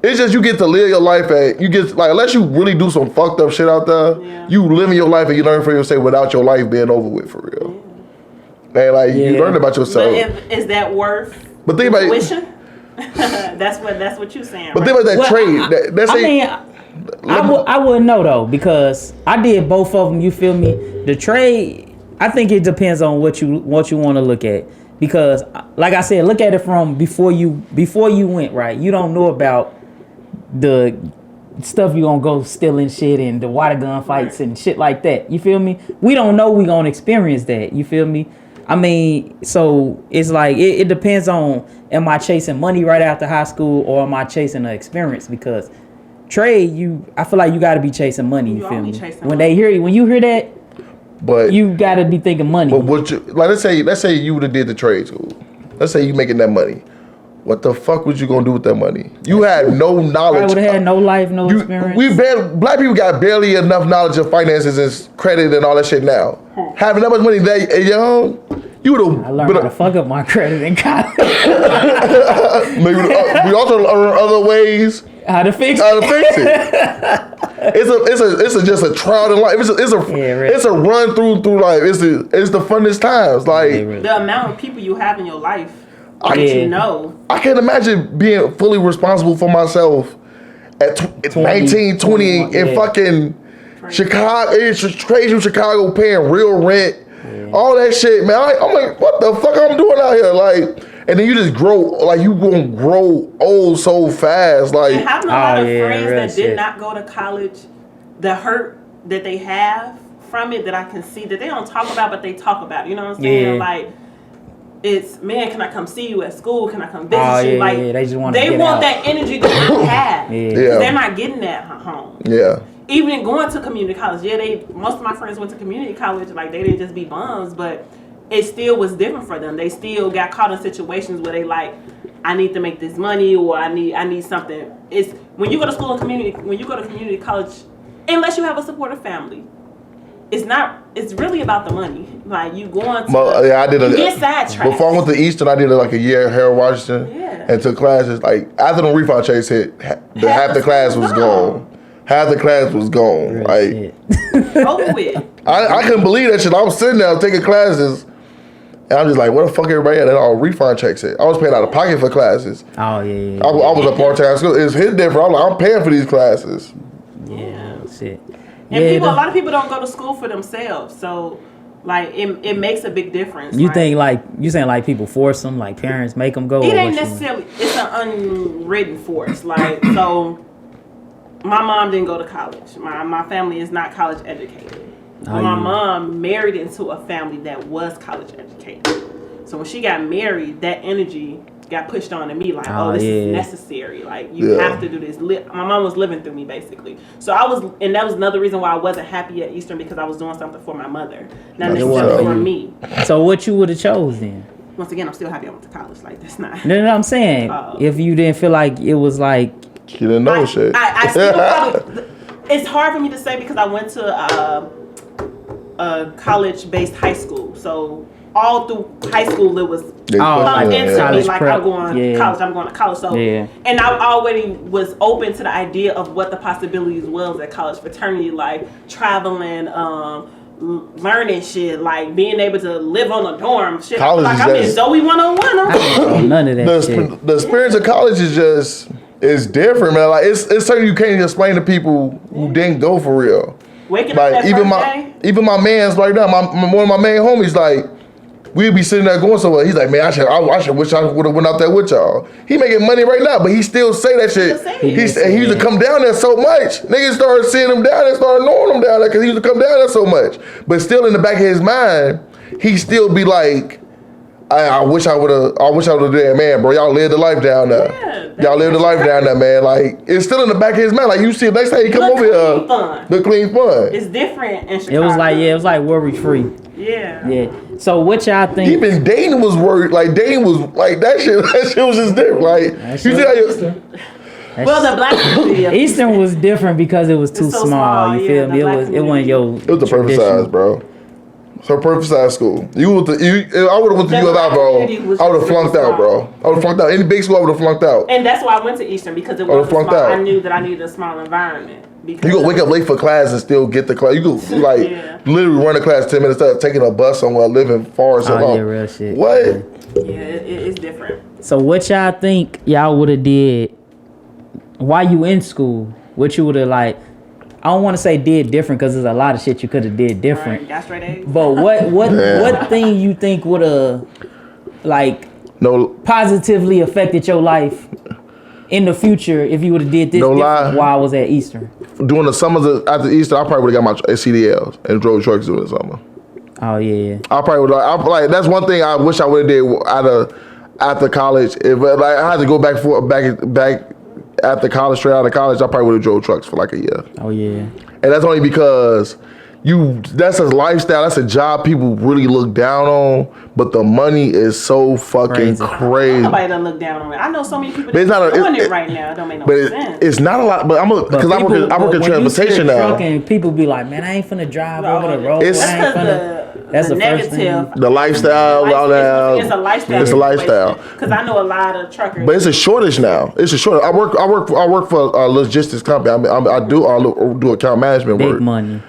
it's just you get to live your life unless you really do some fucked up shit out there, you living your life and you learn for yourself without your life being over with for real. And you learn about yourself. But is that worth but think about tuition? That's what you're saying. But think about that trade. I wouldn't know though because I did both of them. You feel me? The trade, I think it depends on what you want to look at because, like I said, look at it from before you went right. You don't know about the stuff you gonna go stealing shit and the water gun fights and shit like that. You feel me? We don't know we gonna experience that. You feel me? I mean, so it's like it depends on, am I chasing money right after high school or am I chasing the experience? Because trade, I feel like you got to be chasing money. You feel me? When you hear that, but you got to be thinking money. But let's say you would have did the trade school. Let's say you making that money. What the fuck was you gonna do with that money? You had no knowledge. I would have had no life, no experience. Black people got barely enough knowledge of finances and credit and all that shit now. Having that much money that young, you would have. I learned how to fuck up my credit in college. We also learn other ways how to fix it. It's just a trial in life. It's a run through life. It's the funnest times. Like the amount of people you have in your life. You know. I can't imagine being fully responsible for myself at 19, 20 in fucking Chicago. It's crazy in Chicago paying real rent. All that shit, man. I'm like, what the fuck I'm doing out here? Like, and then you just grow, like you gonna grow old so fast. Like, and having a lot of friends that did not go to college, the hurt that they have from it that I can see that they don't talk about, but they talk about. You know what I'm saying? Yeah. Like, it's, man, can I come see you at school? Can I come visit you? Like, they just want that energy that they have. They're not getting that at home. Yeah. Even in going to community college, most of my friends went to community college. Like, they didn't just be bums, but it still was different for them. They still got caught in situations where they like, I need to make this money, or I need something. It's when you go to school and community college, unless you have a supportive family, it's really about the money. Like, you going to get sidetracked. Before I went to Eastern, I did like a year at Harold Washington and took classes. Like, after the refund chase hit, half the class was gone. Half the class was gone. Like, over with. I couldn't believe that shit. I was sitting there taking classes, and I'm just like, what the fuck everybody at? And all refund checks it. I was paying out of pocket for classes. Oh, yeah. I was a part-time school. It's hit different. I'm paying for these classes. Yeah, shit. And a lot of people don't go to school for themselves, so like it makes a big difference. You saying like people force them, like parents make them go? It ain't necessarily. It's an unwritten force. Like, so, my mom didn't go to college. My family is not college educated. But my mom married into a family that was college educated. So when she got married, that energy got pushed on to me, like, this is necessary. Like, you have to do this. My mom was living through me, basically. So and that was another reason why I wasn't happy at Eastern, because I was doing something for my mother, not necessarily for me. So what you would have chose then? Once again, I'm still happy I went to college. Like, that's not. No, I'm saying, if you didn't feel like it was like. You didn't know shit. I still probably, it's hard for me to say because I went to a college-based high school. So all through high school, it was into me like, I'm going to college. So, and I already was open to the idea of what the possibilities was at college, fraternity life, traveling, learning shit, like being able to live on a dorm. Shit, college like I'm in Zoe 101. None of that shit. The experience of college is just, it's different, man. Like, it's something you can't explain to people who didn't go for real. Waking up that even my man's right now, one of my main homies, like, we'd be sitting there going somewhere. He's like, man, I should wish I would have went out there with y'all. He making money right now, but he still say that shit. He used to come down there so much. Niggas started seeing him down there, started knowing him down there because he used to come down there so much. But still in the back of his mind, he still be like, I wish I would have done that, man, bro. Y'all lived the life down there. Y'all lived the life down there, man. Like, it's still in the back of his mind. Like, you see, next time he come over here, the clean fun. It's different in Chicago. It was like worry free. Yeah. So what y'all think? Even dating was worried. Like, dating was like that shit. That shit was just different. Like, you see how you. Well, the black Eastern was different because it was too small. You feel me? It wasn't your. It was the perfect size, bro. So perfect size school. I would have went to U of I, bro. I would have flunked out, bro. I would have flunked out. Any big school, I would have flunked out. And that's why I went to Eastern, because it was small. I knew that I needed a small environment. You go wake up late for class and still get the class. You go like literally run the class 10 minutes up, taking a bus somewhere, living far as hell. Real shit. What? Yeah, it's different. So what y'all think y'all would have did while you in school? What you would have like? I don't want to say did different because there's a lot of shit you could have did different. Right, got straight A's. But what thing you think would have like positively affected your life in the future if you would have did this while I was at Eastern? During the summers after Easter, I probably would have got my CDLs and drove trucks during the summer. Oh yeah. I probably would like that's one thing I wish I would have did after college. If like, I had to go back after college, straight out of college, I probably would have drove trucks for like a year. Oh yeah. And that's only because that's a lifestyle, that's a job people really look down on, but the money is so fucking crazy. Nobody doesn't look down on it. I know so many people that doing it right now. It don't make no sense. It's not a lot, but because I work in transportation now. And people be like, man, I ain't finna drive over the road. That's the negative. The lifestyle, all that. It's a lifestyle. It's a lifestyle. Because I know a lot of truckers. But it's a shortage now. It's a shortage. I work for a logistics company. I do account management work. Big money.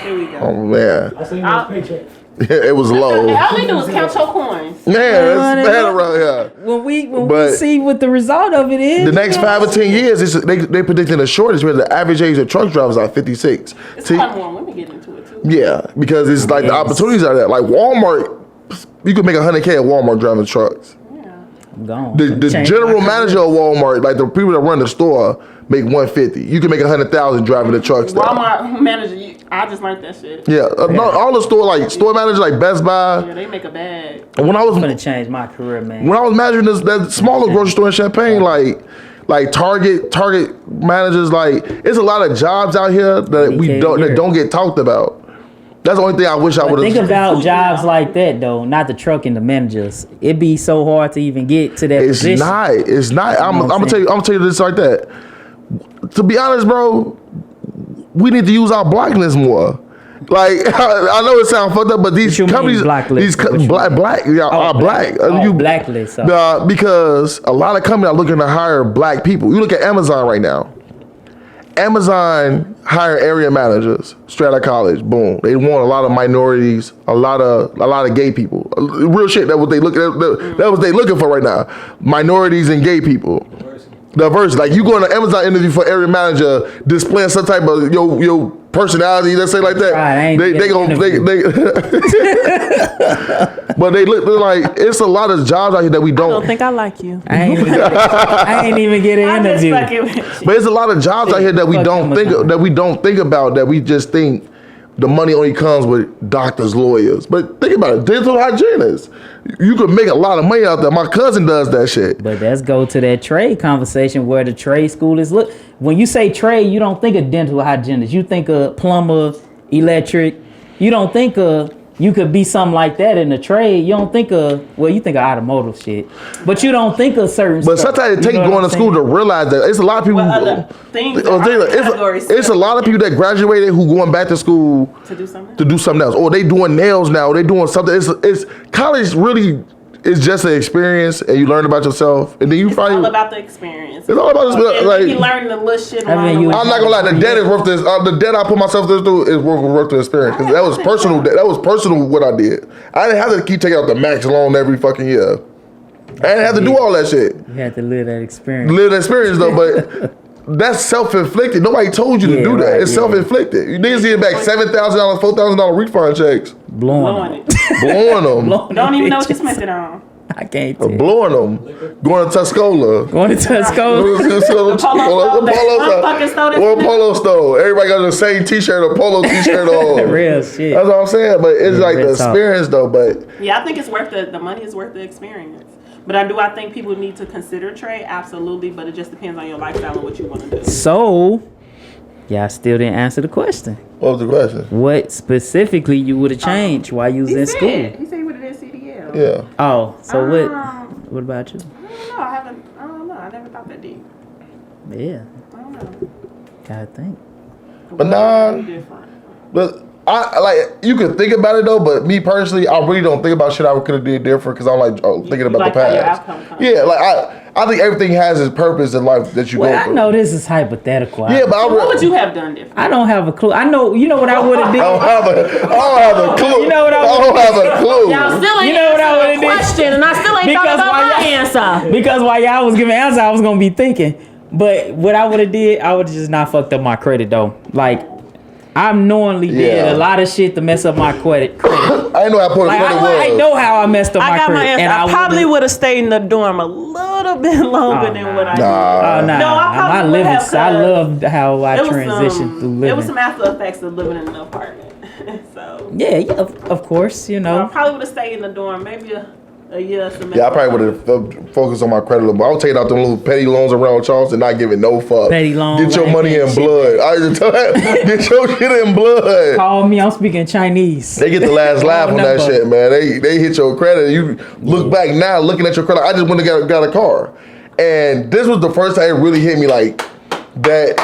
Here we go. Oh man. I seen those paycheck. It was low. All we do is count your coins. Man, that's bad around here. When we see what the result of it is. The next 5 or 10 years, they predicting a shortage where the average age of truck drivers are 56. It's a lot more women getting into it too. Yeah, because it's like the opportunities are there. Like Walmart, you could make $100K at Walmart driving trucks. Yeah. I'm gone. The general manager of Walmart, like the people that run the store, make $150. You can make $100,000 driving the trucks. Walmart manager, I just learned that shit. Yeah, no, all the store managers like Best Buy. Yeah, they make a bag. When I was gonna change my career, man. When I was managing that smaller grocery store in Champaign, like Target managers, like it's a lot of jobs out here that don't get talked about. That's the only thing I wish I would have. Think about jobs like that though, not the truck and the managers. It'd be so hard to even get to that position. It's not. I'm gonna tell you this like that. To be honest, bro, we need to use our blackness more. Like I know it sounds fucked up, but these companies, black, blacklist. Because a lot of companies are looking to hire black people. You look at Amazon right now. Amazon hire area managers straight out of college. Boom. They want a lot of minorities, a lot of gay people. Real shit. That's what they looking for right now. Minorities and gay people. Diversity. Like you go on an Amazon interview for area manager, displaying some type of your personality, let's say like that. Right, but they look like it's a lot of jobs out here that we don't. I don't think I like you. I ain't even get an interview. But it's a lot of jobs out here that we don't think about, that we just think the money only comes with doctors, lawyers. But think about it, dental hygienists. You could make a lot of money out there. My cousin does that shit. But let's go to that trade conversation where the trade school is. Look, when you say trade, you don't think of dental hygienist. You think of plumber, electric. You don't think of you could be something like that in the trade. You don't think of, you think of automotive shit, but you don't think of certain But stuff. sometimes it takes going to school to realize that it's a lot of people. It's a lot of people that graduated who going back to school to do something else, or they doing nails now, or they doing something. It's college really. It's just an experience, and you learn about yourself, and then you all about the experience. It's all about you learn the little shit. I'm not gonna lie, the debt is worth this. The debt I put myself through is worth the experience, because that was personal. That was personal what I did. I didn't have to keep taking out the max loan every fucking year. I didn't have to do all that shit. You had to live that experience. Though, but. That's self-inflicted. Nobody told you to do that. Right, it's self-inflicted. You niggas get back $7,000, $4,000 refund checks. Blowing them. Don't even know what you spent it on. I can't tell. Blowing them. Going to Tuscola. Polo store. Everybody got the same t-shirt or polo t-shirt on. Real shit. That's what I'm saying. But it's like the experience though. But yeah, I think it's worth the money is worth the experience. But I think people need to consider trade, absolutely, but it just depends on your lifestyle and what you want to do. So, I still didn't answer the question. What was the question? What specifically you would have changed while you was in school? He said he would have did CDL. Yeah. Oh, so what about you? I don't know. I never thought that deep. Yeah. I don't know. Gotta think. But but I like you could think about it though, but me personally, I really don't think about shit I could have did different, because I'm like thinking about the past. Yeah, like I think everything has its purpose in life that you go through. I know this is hypothetical. Yeah, but what would you have done different? I don't have a clue. I know, you know what I would have did. I don't have a clue. You know what I don't have a clue. Y'all still ain't answered the question, and I still ain't thought about my answer. Because while y'all was giving answer, I was gonna be thinking. But what I would have did, I would have just not fucked up my credit though. Like, I knowingly did a lot of shit to mess up my credit. I know how poor credit was. I know how I messed up my credit. My answer. And I probably would have stayed in the dorm a little bit longer than what I did. No, I loved how I transitioned through living. It was some after effects of living in an apartment. So Yeah, of course, you I know. probably would have stayed in the dorm maybe a year. Yeah, I probably would have focused on my credit a little bit. I was taking out them little petty loans around Charleston, not giving no fuck. Petty loans. Get your money in blood. I just tell that, get your shit in blood. Call me, I'm speaking Chinese. They get the last laugh on that shit, man. They hit your credit. You look back now, looking at your credit. I just went and got a car, and this was the first time it really hit me like that.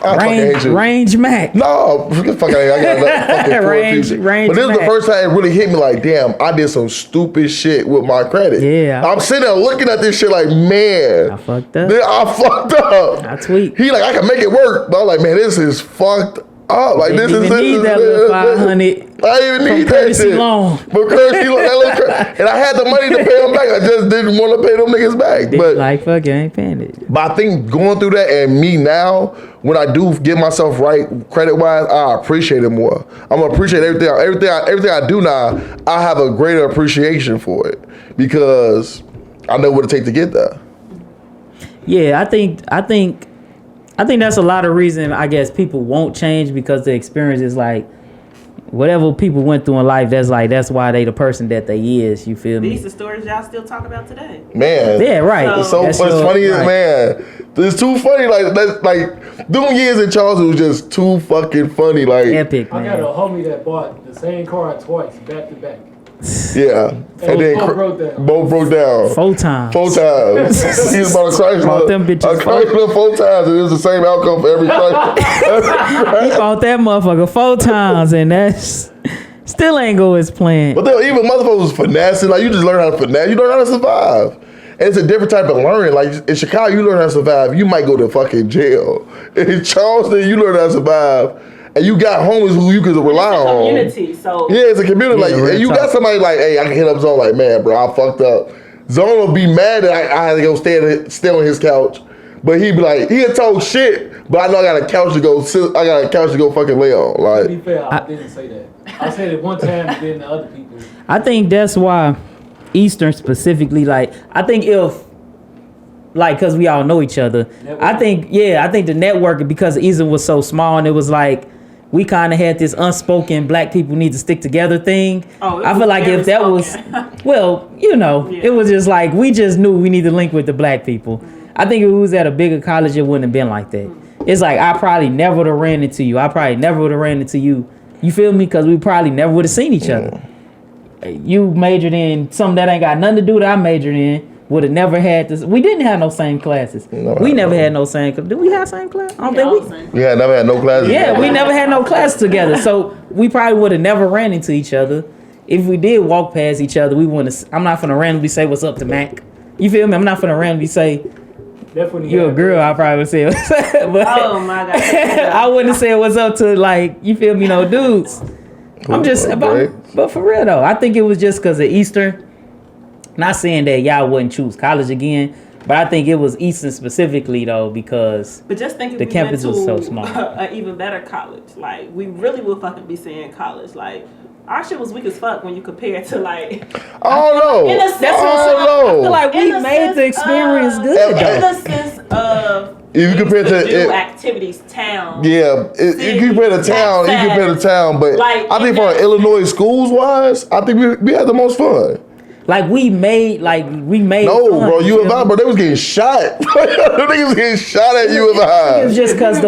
I fucking hate you. Range Mac. No, fuck out of here. I got enough fucking Range But this was the Mac. first time it really hit me like, damn, I did some stupid shit with my credit. Yeah. I'm sitting there looking at this shit like, man. I fucked up. I fucked up. I tweet. He like, I can make it work. But I'm like, man, this is fucked up. Like, this Didn't is... even need that little 500 I didn't even need that courtesy shit. loan. But courtesy loan, and I had the money to pay them back. I just didn't want to pay them niggas back. But Like, fuck it, I ain't paying it. But I think going through that and me now, when I do get myself right credit wise, I appreciate it more. I'm gonna appreciate everything I do now. I have a greater appreciation for it because I know what it takes to get there. Yeah, I think that's a lot of reason I guess people won't change because the experience is like whatever people went through in life, that's why they the person that they is. You feel me? These are stories y'all still talk about today. Man. Yeah, right. It's so funny, right. Man. It's too funny. Like them years in Charleston was just too fucking funny. Like Epic, I got a man. homie that bought the same car twice, back to back. yeah. And then both broke down. Both broke down. 4 times. 4 times. He was about a Chrysler. Bought them bitches a Chrysler 4 times, and it was the same outcome for every Chrysler. He bought that motherfucker 4 times, and that's still ain't go as planned. But then even motherfuckers was finessing. Like, you just learn how to finesse. You learn how to survive. And it's a different type of learning. Like, in Chicago, you learn how to survive. You might go to fucking jail. In Charleston, you learn how to survive. And you got homies who you can rely on. Community, so Yeah, it's a community. Yeah, Like, real and you talk. got somebody like, hey, I can hit up Zone like, man, bro, I fucked up. Zone will be mad that I had to go stay on his couch. But he'd be like, he had told shit, but I know I got a couch to go sit, I got a couch to go fucking lay on. To Like, be fair, I didn't say that. I said it one time and then the other people. I think that's why Eastern specifically, like, I think if, like, because we all know each other, I think the network, because Eastern was so small and it was like, we kind of had this unspoken black people need to stick together thing. Oh, I feel like if that was, well, you know, Yeah. it was just like, we just knew we need to link with the black people. I think if we was at a bigger college, it wouldn't have been like that. It's like, I probably never would have ran into you. I probably never would have ran into you. You feel me? Because we probably never would have seen each other. You majored in something that ain't got nothing to do with I majored in. Would have never had this. We didn't have no same classes. We never had no same. Did we have same class? I don't think we. yeah, never had no classes. Yeah, we never had no class together. So we probably would have never ran into each other. If we did walk past each other, we wouldn't. I'm not gonna randomly say what's up to Mac. You feel me? I'm not gonna randomly say you're a girl. I probably would say, but oh my god, I wouldn't say what's up to, like, you feel me, no dudes. I'm just but for real though, I think it was just because of Eastern. Not saying that y'all wouldn't choose college again, but I think it was Eastern specifically though, because but just think if the we campus went was to so small. an even better college, like we really would fucking be saying college. Like our shit was weak as fuck when you compare it to like. I don't know. In a sense, I feel like we made the experience good in though. the sense of If you compare to activities, town. Yeah, you compare the town. You compare the town, but Like, I think for Illinois schools wise, I think we had the most fun. Like we made No, fun, bro, you U of feel I, me? bro, they was getting shot. Them niggas was getting shot at U of It was I. just because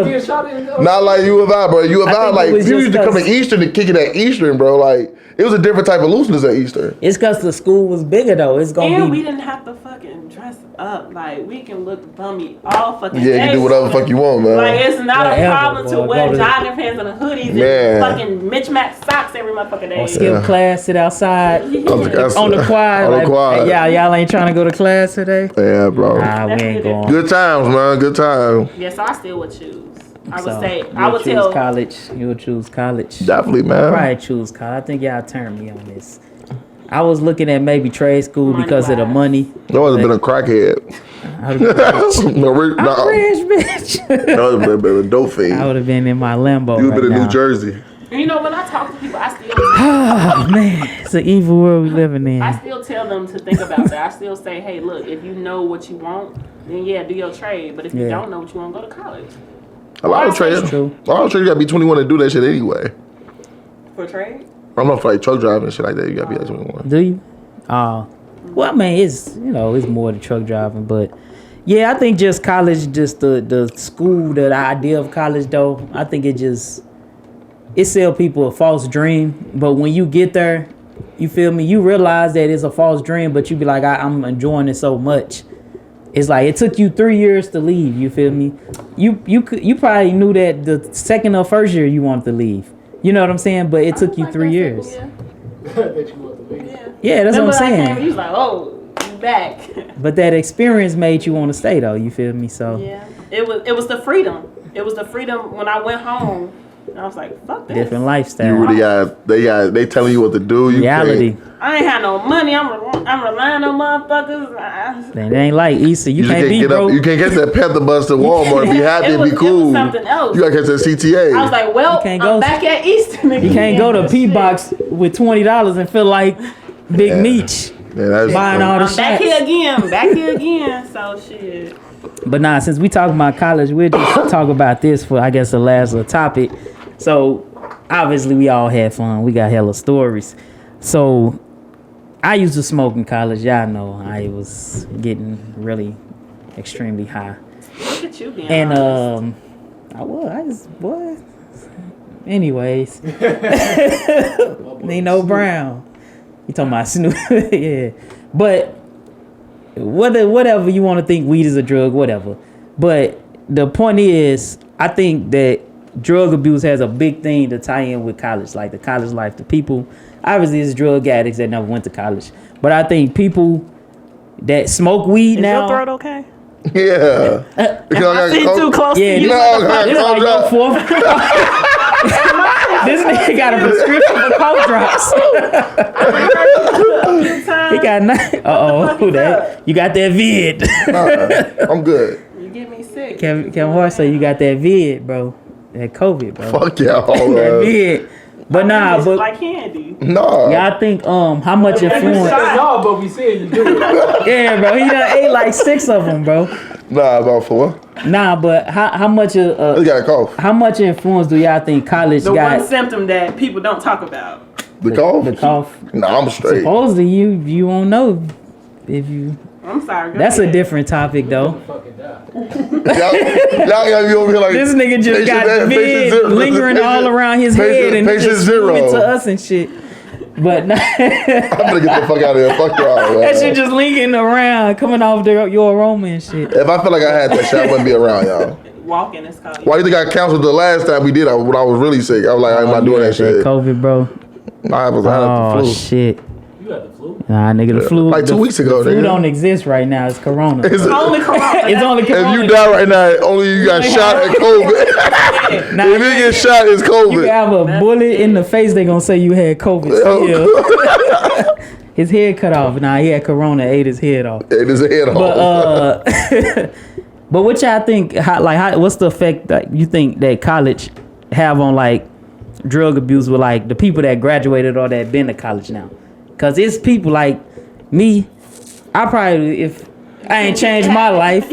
Not like U of I, bro. U of I, think it like was people just used to come to 'cause- Eastern and kick it at Eastern, bro. Like it was a different type of looseness at Eastern. it's because the school was bigger though. It's gonna And be. we didn't have to fucking dress up. Like we can look bummy all fucking Yeah, you day. can do whatever the fuck you want, man. Like it's not Whatever, a problem to boy. wear Go to- jogging pants and hoodies Man. and fucking mismatched socks every motherfucking day. Or skip class, sit outside on the quad. On the Like, quad. hey, y'all ain't trying to go to class today. Yeah, bro. Nah, we ain't going. Good times, man. Good times. Yeah, so I still would choose. I would So, say you I would choose tell college. You would choose college. Definitely, man. Probably choose college. I think y'all turned me on this. I was looking at maybe trade school because of the money. That would have been a crackhead. I'd have No, been, I'm rich, bitch. that would have been a dope fiend. I would have been in my Lambo. You would have right been in now. New Jersey. you know when I talk to people, I still Oh man, it's an evil world we living in. I still tell them to think about that. I still say, hey, look, if you know what you want, then yeah, do your trade. But if you Yeah. don't know what you want, go to college. A lot of traders. True. A lot of traders got to be 21 to do that shit anyway. For trade? I'm not for like truck driving and shit like that. You gotta be at 21. Do you? Well, I mean, it's it's more than truck driving, but yeah, I think just college, just the school, the idea of college though, I think it sell people a false dream. But when you get there, you feel me? You realize that it's a false dream, but you be like, I'm enjoying it so much. It's like it took you 3 years to leave. You feel me? You probably knew that the second or first year you wanted to leave. You know what I'm saying? But it took you 3 years. That you want to leave. Yeah, that's what I'm saying. You was like, oh, you back. But that experience made you want to stay though. You feel me? So yeah, it was the freedom. It was the freedom when I went home. And I was like, fuck this. Different lifestyle. You really they telling you what to do. You reality. I ain't had no money. I'm relying on motherfuckers. It ain't like Easter. You can't be get broke. You can't get that Panther bus to Walmart and be happy and be cool. It was something else. You gotta catch that CTA. I was like, well, I'm back at Easton again. You can't go to P-Box with $20 and feel like Big Meech buying all the shit. Back here again. So shit. But nah, since we talking about college, we'll just talk about this for, I guess, the last little topic. So, obviously, we all had fun. We got hella stories. So, I used to smoke in college. Y'all know I was getting really extremely high. Look at you being And, honest. Anyways. Nino Brown. You talking about Snoop. Yeah. But, whatever you want to think weed is a drug, whatever. But, the point is, I think that drug abuse has a big thing to tie in with college, like the college life. The people, obviously, it's drug addicts that never went to college, but I think people that smoke weed now. Is your throat okay? Yeah. I see too close to you. This nigga got a prescription for cough drops. He got that. You got that vid. Nah, I'm good. You get me sick. Kevin Hart say you got that vid, bro. That COVID, bro. Fuck y'all. That vid. But nah, but like candy. No. Y'all think how much influence? No, but we said you do it. Yeah, bro. He done ate like 6 of them, bro. Nah, about 4. Nah, but how much You got a cough. how much influence do y'all think college The got? one symptom that people don't talk about. The cough? The cough. Nah, I'm straight. Supposedly you won't know if you. I'm sorry. That's a different topic though. Fucking die. Y'all gotta be over here like This nigga just got vid lingering all around his head and he just threw it to us and shit. But nah, I'm gonna get the fuck out of here. Fuck y'all. that shit just lingering around, coming off your aroma and shit. If I felt like I had that shit, I wouldn't be around y'all. Walking is called. Why do you think I canceled the last time we did it when I was really sick? I was like, I'm not doing that shit. COVID, bro. I had the flu. Shit. You got the flu? Nah, nigga, the flu. Like 2 weeks ago, the flu nigga. don't exist right now. It's Corona. Only corona. It's only Corona. If you die right now, only you got shot at COVID. Nah, if you get shot, it's you COVID. have a bullet in the face, they gonna say you had COVID. Still. His head cut off. Nah, he had Corona, ate his head off. Ate his head off. But what y'all think? What's the effect that you think that college have on like drug abuse with like the people that graduated or that been to college now? Cause it's people like me. I probably, if I ain't changed my life,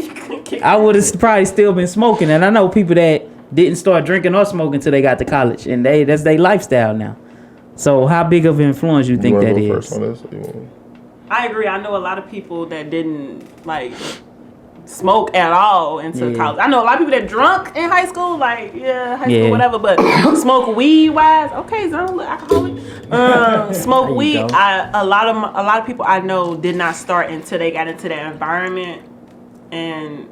I would have probably still been smoking. And I know people that didn't start drinking or smoking until they got to college, and that's their lifestyle now. So how big of an influence you think that is? I agree. I know a lot of people that didn't like smoke at all until college. I know a lot of people that drunk in high school, like high school, whatever. But smoke weed wise, okay, so I don't look alcoholic. Smoke weed. A lot of people I know did not start until they got into that environment, and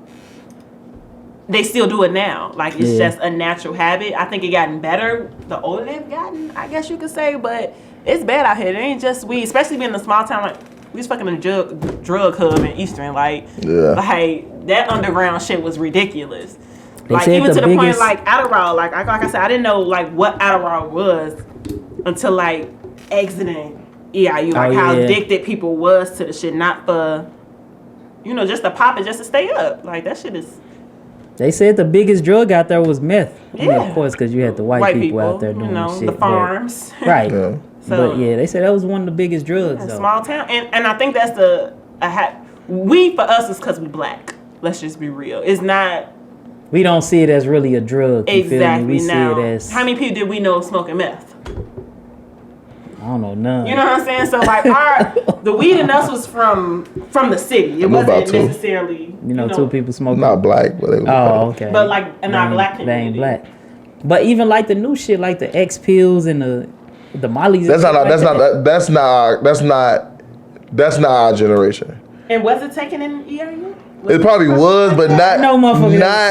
they still do it now. Like it's just a natural habit. I think it gotten better the older they've gotten, I guess you could say. But it's bad out here. It ain't just weed, especially being in a small town like. We was fucking in a drug hub in Eastern, like that underground shit was ridiculous. Like even to the point like Adderall, like I said, I didn't know like what Adderall was until like exiting EIU, like how addicted people was to the shit, not for just to pop it, just to stay up. Like that shit is. They said the biggest drug out there was meth. I mean, of course, because you had the white people out there doing shit. The farms, right? Yeah. So, but they said that was one of the biggest drugs. Though. Small town, and I think that's weed for us is because we black. Let's just be real. It's not. We don't see it as really a drug. Exactly. We see it as. How many people did we know smoking meth? I don't know none. You know what I'm saying? So like the weed in us was from the city. It wasn't necessarily you know 2 people smoking. Not black, but it was okay. But like in our black community. They ain't black. But even like the new shit, like the X pills and the Mollies. That's not our generation. And was it taken in ERU? It probably was, but not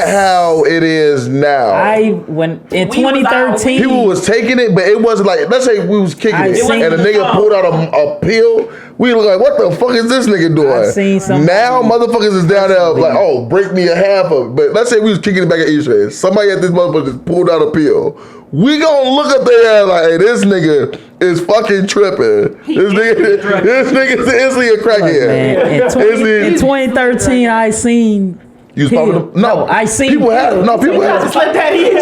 how it is now. In 2013, people was taking it, but it wasn't like, let's say we was kicking it, and a nigga pulled out a pill. We look like, what the fuck is this nigga doing? I've seen something. Now motherfuckers is down there like, oh, break me a half of it. But let's say we was kicking it back at East. Somebody at this motherfucker just pulled out a pill. We gonna look at their ass like, hey, this nigga is fucking tripping. This nigga's instantly a crackhead. In 2013, I seen. You was popping them? No, I seen people have. No, people have. Just let that in.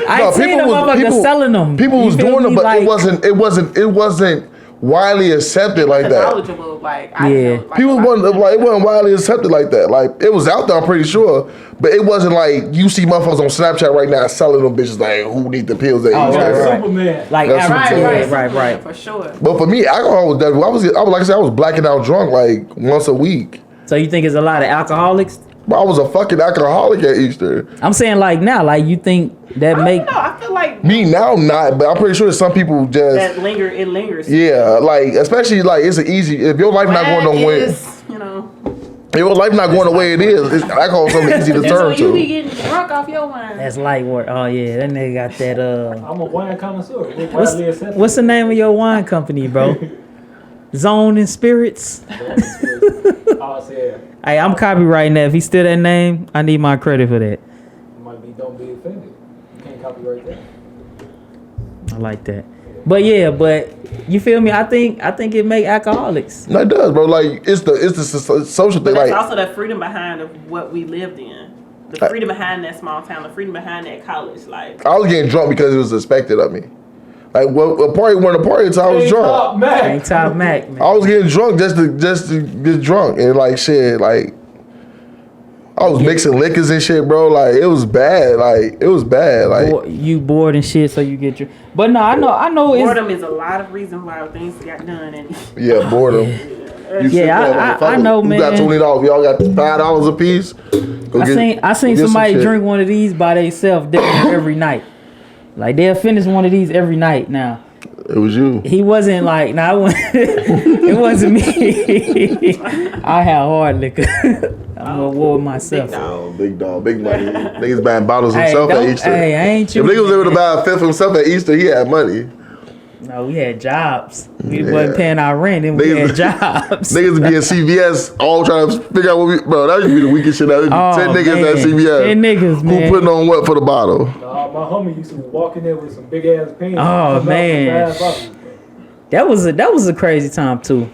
I seen them motherfuckers selling them. People was doing them, but like, it wasn't widely accepted like that. Knowledgeable, like people wasn't like, it wasn't widely accepted like that. Like it was out there, I'm pretty sure, but it wasn't like you see motherfuckers on Snapchat right now selling them bitches like who need the pills they use. Superman. Like right, for sure. But for me, alcohol was definitely. I was like I said, I was blacking out drunk like once a week. So you think it's a lot of alcoholics? I was a fucking alcoholic at Easter. I'm saying like now, like you think that make? No, I feel like me now not, but I'm pretty sure some people just that it lingers. Yeah, like especially like it's an easy if your life not going nowhere. You know, if your life not going the way it is, alcohol is something easy to turn to. You be getting drunk off your wine. That's light work. Oh yeah, that nigga got that. I'm a wine connoisseur. What's the name of your wine company, bro? Zone and Spirits. Hey, I'm copywriting that. If he still that name, I need my credit for that. Might be don't be offended. You can't copyright that. I like that. But yeah, but you feel me? I think it make alcoholics. No, it does, bro. Like it's the social thing. But like also the freedom behind of what we lived in. The freedom behind that small town. The freedom behind that college. Like I was getting drunk because it was expected of me. Like a party when the party time I was drunk. Ain't Top Mac, man. I was getting drunk just to get drunk and like shit. Like I was mixing liquors and shit, bro. Like it was bad. Like you bored and shit, so you get your. But no, I know. Boredom is a lot of reasons why things got done. And boredom. I know, man. You got $20. Y'all got $5 a piece. I seen somebody drink one of these by themselves every night. Like they'll finish one of these every night now. It was you. He wasn't like, it wasn't me. I had hard liquor. I'm gonna award myself. Big dog, big money. Niggas buying bottles himself at Easter. Hey, I ain't you. If niggas was able to buy a fifth himself at Easter, he had money. No, we had jobs. We wasn't paying our rent, and we had jobs. Niggas be in CVS all trying to figure out what we... Bro, that used to be the weakest shit ever. 10 niggas at CVS. 10 niggas, man. Who putting on what for the bottle? My homie used to walk in there with some big ass pants. Oh, man. That was a crazy time, too.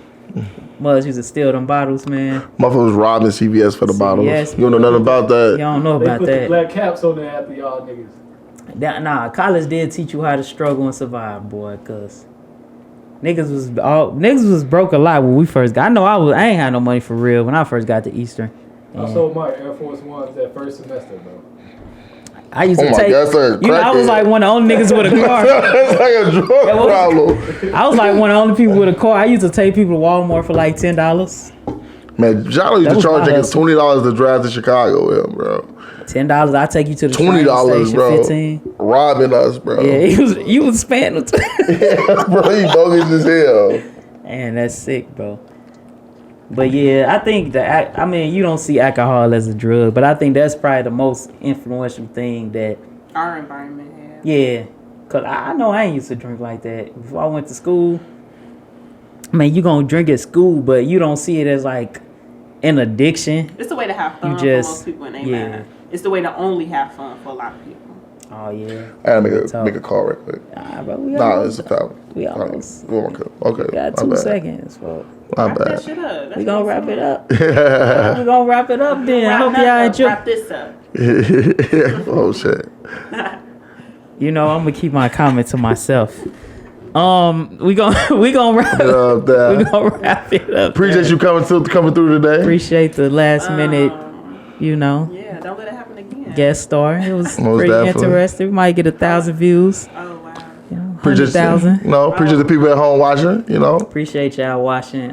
Mothers used to steal them bottles, man. Motherfuckers was robbing CVS for the bottles. You don't know nothing about that. You don't know about that. They put the black caps on there after y'all niggas. Nah, college did teach you how to struggle and survive, boy, cause niggas was broke a lot when we first got. I ain't had no money for real when I first got to Eastern. I sold my Air Force Ones that first semester, bro. I used to take. God, I was like one of the only niggas with a car. That's like a drug problem. I was like one of the only people with a car. I used to take people to Walmart for like $10. Man, Jolly used to charge niggas $20 to drive to Chicago with him, bro. $10, I take you to the $20, station, bro. 15. Robbing us, bro. Yeah, you was spending. Yeah, bro, you bogus as hell. Man, that's sick, bro. But yeah, I think you don't see alcohol as a drug, but I think that's probably the most influential thing that our environment has. Yeah, cause I know I ain't used to drink like that before I went to school. I mean, you gonna drink at school, but you don't see it as like an addiction. It's the way to have fun for most people in their mind. It's the way to only have fun for a lot of people. Oh yeah. I gotta make a call right quick. Bro, it's a foul. We almost. Okay. We got 2 seconds, bro. My bad. That shit up. We gonna wrap it up. We gonna wrap it up then. I hope y'all enjoy. Wrap this up. Oh shit. You know, I'm gonna keep my comment to myself. We gonna wrap it up. We gonna wrap it up. Appreciate you coming through today. Appreciate the last minute. Yeah, don't let it happen again. Guest star. It was Most pretty definitely. interesting. We might get 1,000 views. Oh wow. You know 100,000. No, appreciate the people at home watching. You know, appreciate y'all watching.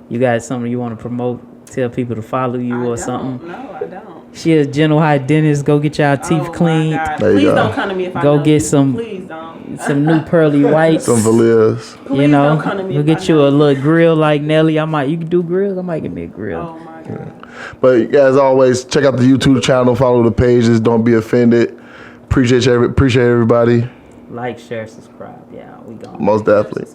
You got something you want to promote? Tell people to follow you or something? No, I don't. She a general hygienist. Go get y'all teeth cleaned. Please don't come to me if I go know get you. some. Please don't. Some new pearly whites. Some veneers. Please don't come to me. We'll get you a little grill like Nelly. You can do grills. I might get me a grill. Oh my God. But as always, check out the YouTube channel. Follow the pages. Don't be offended. Appreciate everybody. Like, share, subscribe. Yeah, we gone. Most definitely.